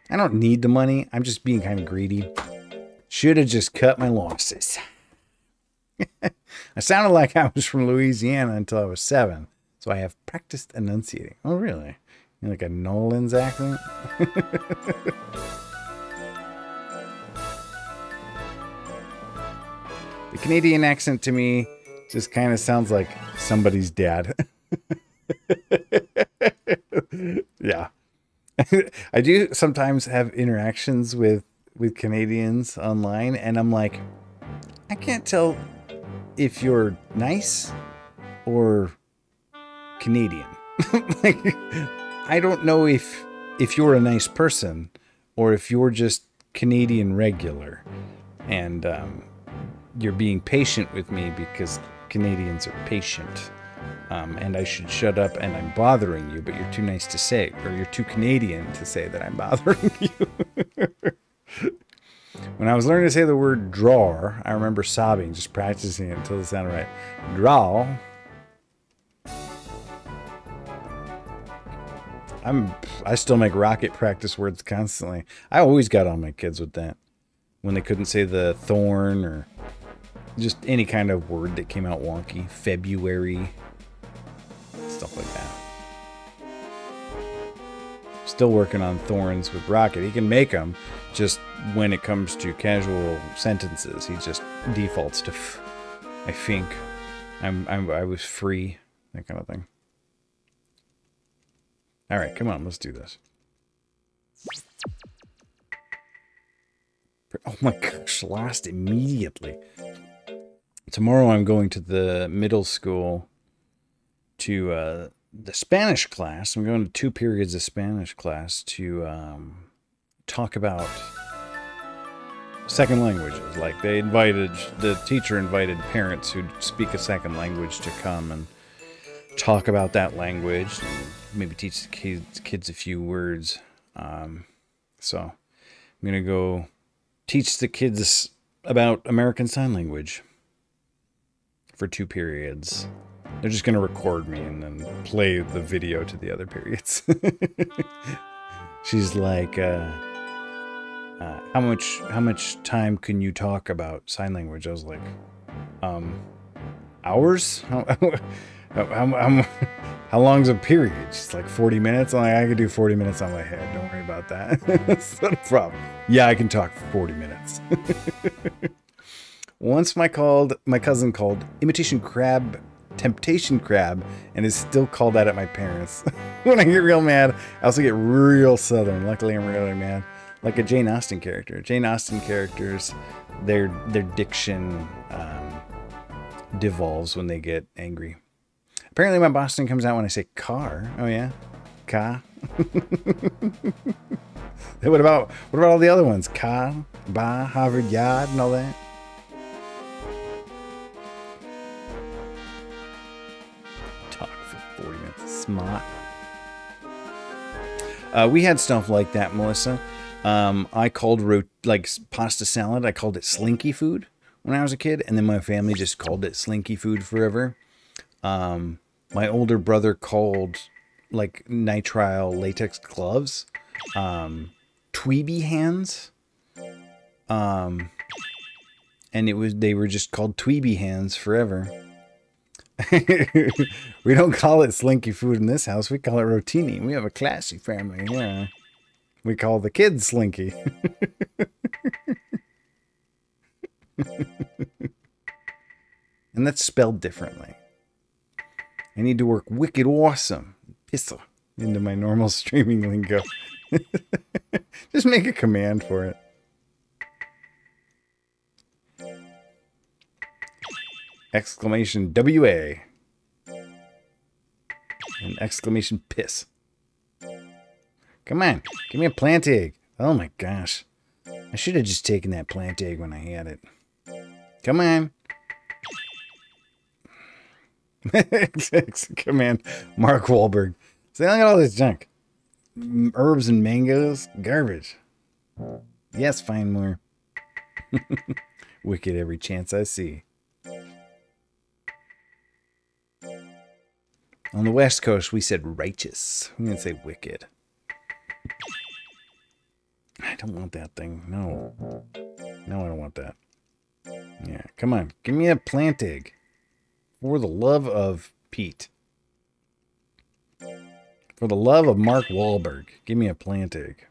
I don't need the money. I'm just being kind of greedy. Should have just cut my losses. I sounded like I was from Louisiana until I was 7. So I have practiced enunciating. Oh, really? You're like a Nolan's accent? The Canadian accent to me just kind of sounds like somebody's dad. Yeah. I do sometimes have interactions with Canadians online, and I'm like, I can't tell if you're nice or Canadian. Like, I don't know if you're a nice person or if you're just Canadian regular, and you're being patient with me because Canadians are patient. And I should shut up and I'm bothering you, but you're too nice to say, or you're too Canadian to say that I'm bothering you. When I was learning to say the word drawer, I remember sobbing, just practicing it until it sounded right. Draw. I still make rocket practice words constantly. I always got on my kids with that. When they couldn't say the thorn or just any kind of word that came out wonky. February. Stuff like that. Still working on thorns with Rocket. He can make them, just when it comes to casual sentences, he just defaults to I think. I was free. That kind of thing. Alright, come on, let's do this. Oh my gosh, lost immediately. Tomorrow I'm going to the middle school to the Spanish class. I'm going to 2 periods of Spanish class to talk about second languages. Like, the teacher invited parents who speak a second language to come and talk about that language and maybe teach the kids a few words. So I'm going to go teach the kids about American Sign Language for 2 periods. They're just going to record me and then play the video to the other periods. She's like, how much time can you talk about sign language? I was like, hours? How long's a period? She's like, 40 minutes? I'm like, I could do 40 minutes on my head. Don't worry about that. That's not a problem. Yeah, I can talk for 40 minutes. Once my cousin called imitation crab temptation crab and is still called that at my parents. When I get real mad, I also get real southern. Luckily, I'm really mad. Like a Jane Austen character. Jane Austen characters, their diction devolves when they get angry. Apparently my Boston comes out when I say car. Oh yeah? Ka. What about all the other ones? Ka, ba, Harvard Yard, and all that? Talk for 40 minutes. Smart. We had stuff like that, Melissa. I called like pasta salad, I called it slinky food. when I was a kid, and then my family just called it Slinky food forever. My older brother called like nitrile latex gloves Tweeby hands. And they were just called Tweeby hands forever. We don't call it Slinky food in this house. We call it Rotini. We have a classy family. Yeah. We call the kids Slinky. And that's spelled differently. I need to work wicked awesome. Pissa into my normal streaming lingo. Just make a command for it. Exclamation WA. And exclamation piss. Come on, give me a plant egg. Oh my gosh. I should have just taken that plant egg when I had it. Come on. Command Mark Wahlberg. See, look at all this junk. Herbs and mangoes. Garbage. Yes, find more. Wicked every chance I see. On the West Coast, we said righteous. I'm going to say wicked. I don't want that thing. No. No, I don't want that. Yeah, come on. Give me a plant egg. For the love of Pete. For the love of Mark Wahlberg. Give me a plant egg.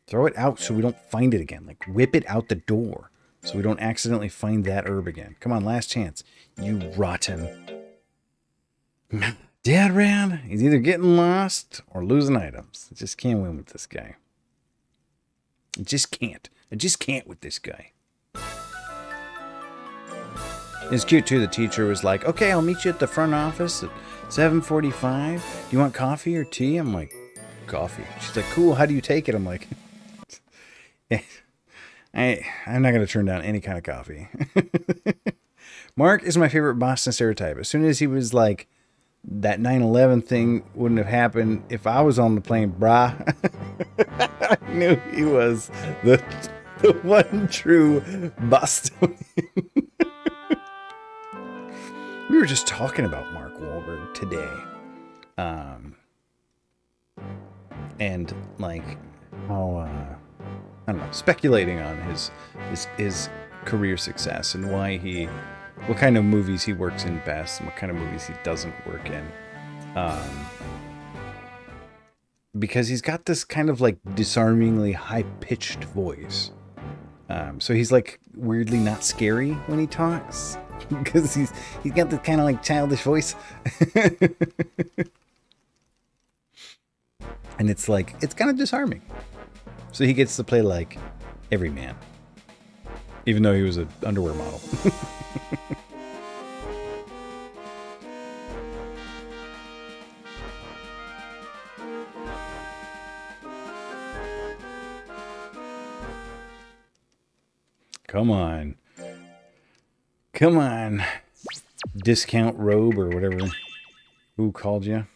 Throw it out so we don't find it again. Like, whip it out the door. So we don't accidentally find that herb again. Come on, last chance. You rotten. Dad ran. He's either getting lost or losing items. I just can't win with this guy. I just can't. I just can't with this guy. It's cute too. The teacher was like, okay, I'll meet you at the front office at 7:45. Do you want coffee or tea? I'm like, coffee. She's like, cool. How do you take it? I'm like, I'm not going to turn down any kind of coffee. Mark is my favorite Boston stereotype. As soon as he was like, that 9/11 thing wouldn't have happened if I was on the plane, brah. I knew he was the one true Bostonian. We were just talking about Mark Wahlberg today. And like how I don't know, speculating on his career success and why what kind of movies he works in best and what kind of movies he doesn't work in. Because he's got this kind of like disarmingly high-pitched voice. So he's like weirdly not scary when he talks. Because he's got this kind of like childish voice. And it's like, it's kind of disarming. So he gets to play like every man. Even though he was an underwear model. Come on. Come on. Discount robe or whatever. Who called you?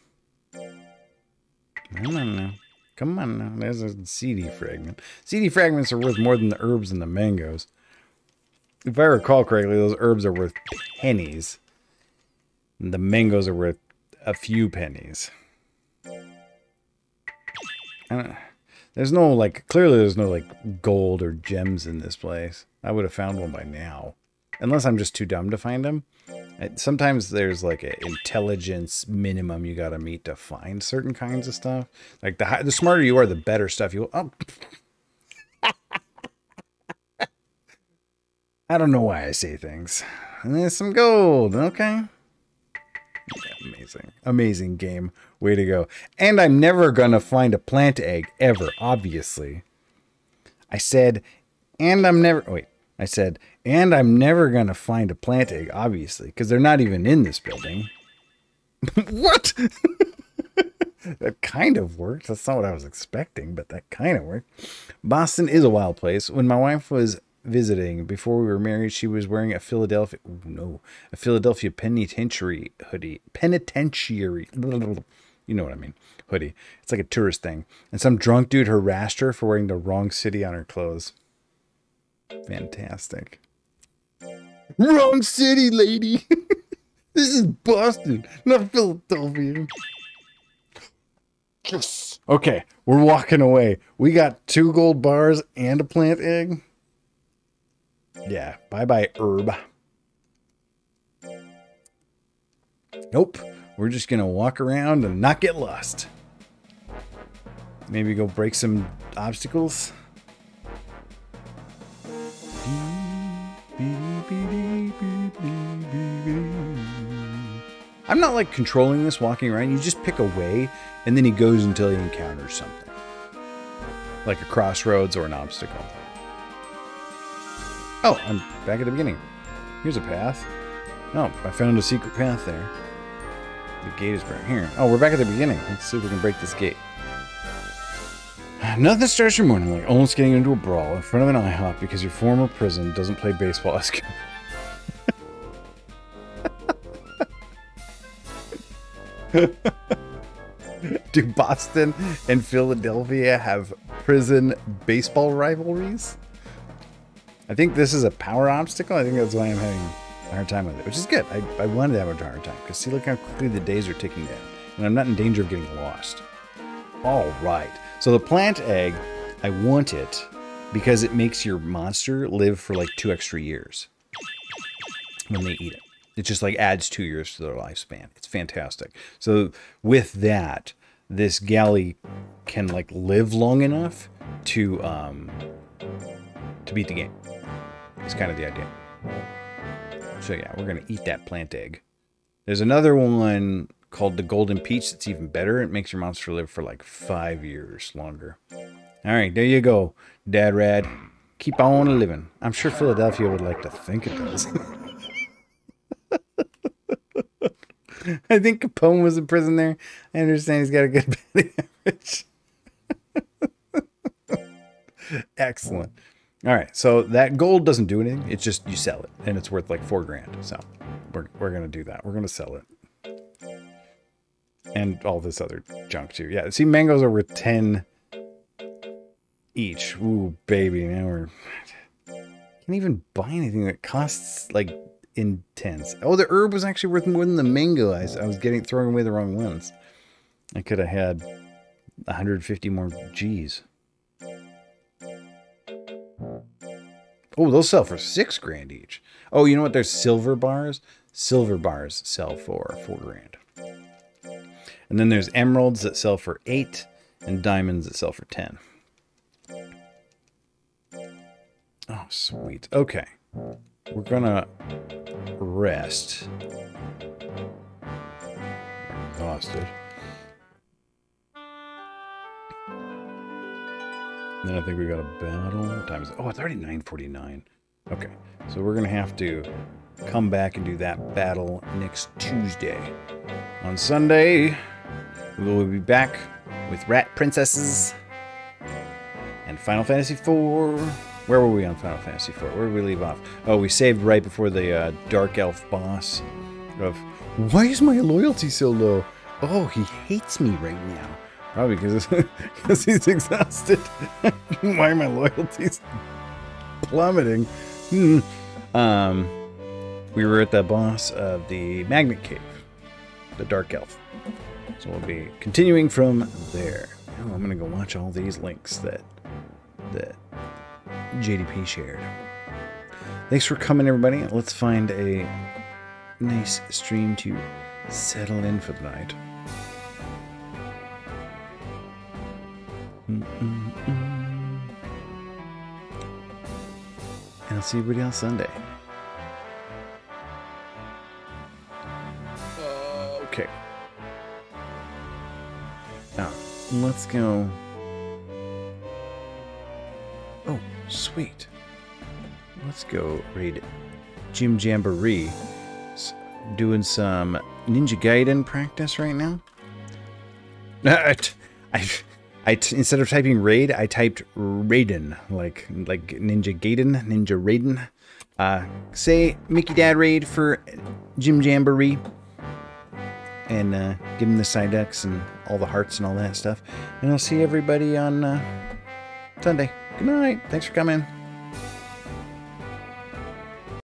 Come on now. Come on now. There's a CD fragment. CD fragments are worth more than the herbs and the mangoes. If I recall correctly, those herbs are worth pennies. And the mangoes are worth a few pennies. There's no, like, clearly there's no, like, gold or gems in this place. I would have found one by now. Unless I'm just too dumb to find them. Sometimes there's, like, an intelligence minimum you gotta meet to find certain kinds of stuff. Like, the smarter you are, the better stuff you will... Oh. I don't know why I say things. And there's some gold, okay. Yeah, amazing. Amazing game. Way to go. And I'm never gonna find a plant egg, ever, obviously. I said, and I'm never... Wait. I said, and I'm never gonna find a plant egg, obviously, because they're not even in this building. What? That kind of worked. That's not what I was expecting, but that kind of worked. Boston is a wild place. When my wife was visiting, before we were married, she was wearing a Philadelphia penitentiary hoodie. Penitentiary. You know what I mean. Hoodie. It's like a tourist thing. And some drunk dude harassed her for wearing the wrong city on her clothes. Fantastic. Wrong city, lady. This is Boston, not Philadelphia. Yes. Okay, we're walking away. We got 2 gold bars and a plant egg. Yeah, bye-bye, herb. Nope. We're just going to walk around and not get lost. Maybe go break some obstacles. I'm not like controlling this walking around. You just pick a way and then he goes until he encounters something. Like a crossroads or an obstacle. Oh, I'm back at the beginning. Here's a path. Oh, I found a secret path there. The gate is right here. Oh, we're back at the beginning. Let's see if we can break this gate. Nothing starts your morning like almost getting into a brawl in front of an IHOP because your former prison doesn't play baseball as good. Do Boston and Philadelphia have prison baseball rivalries? I think this is a power obstacle. I think that's why I'm having a hard time with it, which is good. I wanted to have a hard time because see, look how quickly the days are ticking down, and I'm not in danger of getting lost. All right. So the plant egg, I want it because it makes your monster live for like 2 extra years when they eat it. It just like adds 2 years to their lifespan. It's fantastic. So with that, this galley can like live long enough to beat the game. It's kind of the idea. So yeah, we're gonna eat that plant egg. There's another one called the Golden Peach that's even better. It makes your monster live for like 5 years longer. All right, there you go, Dad Rad. Keep on living. I'm sure Philadelphia would like to think it does. I think Capone was in prison there. I understand he's got a good batting average. Excellent. All right, so that gold doesn't do anything. It's just you sell it, and it's worth like $4 grand. So we're gonna do that. We're gonna sell it, and all this other junk too. Yeah, see, mangoes are worth 10 each. Ooh, baby, now we're can't even buy anything that costs like in tens. Oh, the herb was actually worth more than the mango. I was throwing away the wrong ones. I could have had 150 more G's. Oh, those sell for $6 grand each. Oh, you know what? There's silver bars. Silver bars sell for $4 grand. And then there's emeralds that sell for 8 and diamonds that sell for 10. Oh, sweet. Okay. We're gonna rest. I'm exhausted. Then I think we got a battle. What time is it? Oh, it's already 9:49. Okay, so we're gonna have to come back and do that battle next Tuesday. On Sunday, we will be back with Rat Princesses and Final Fantasy IV. Where were we on Final Fantasy IV? Where did we leave off? Oh, we saved right before the Dark Elf boss of, why is my loyalty so low? Oh, he hates me right now. Probably because he's exhausted. Why are my loyalties plummeting? We were at the boss of the Magnet Cave, the Dark Elf. So we'll be continuing from there. Oh, I'm gonna go watch all these links that JDP shared. Thanks for coming, everybody. Let's find a nice stream to settle in for the night. And I'll see everybody on Sunday. Okay. Now, let's go. Oh, sweet. Let's go raid Gym Jamboree. Doing some Ninja Gaiden practice right now. Instead of typing raid, I typed Raiden, like Ninja Gaiden, Ninja Raiden. Say Mickey Dad raid for Gym Jamboree, and give him the Psyducks and all the hearts and all that stuff. And I'll see everybody on Sunday. Good night. Thanks for coming.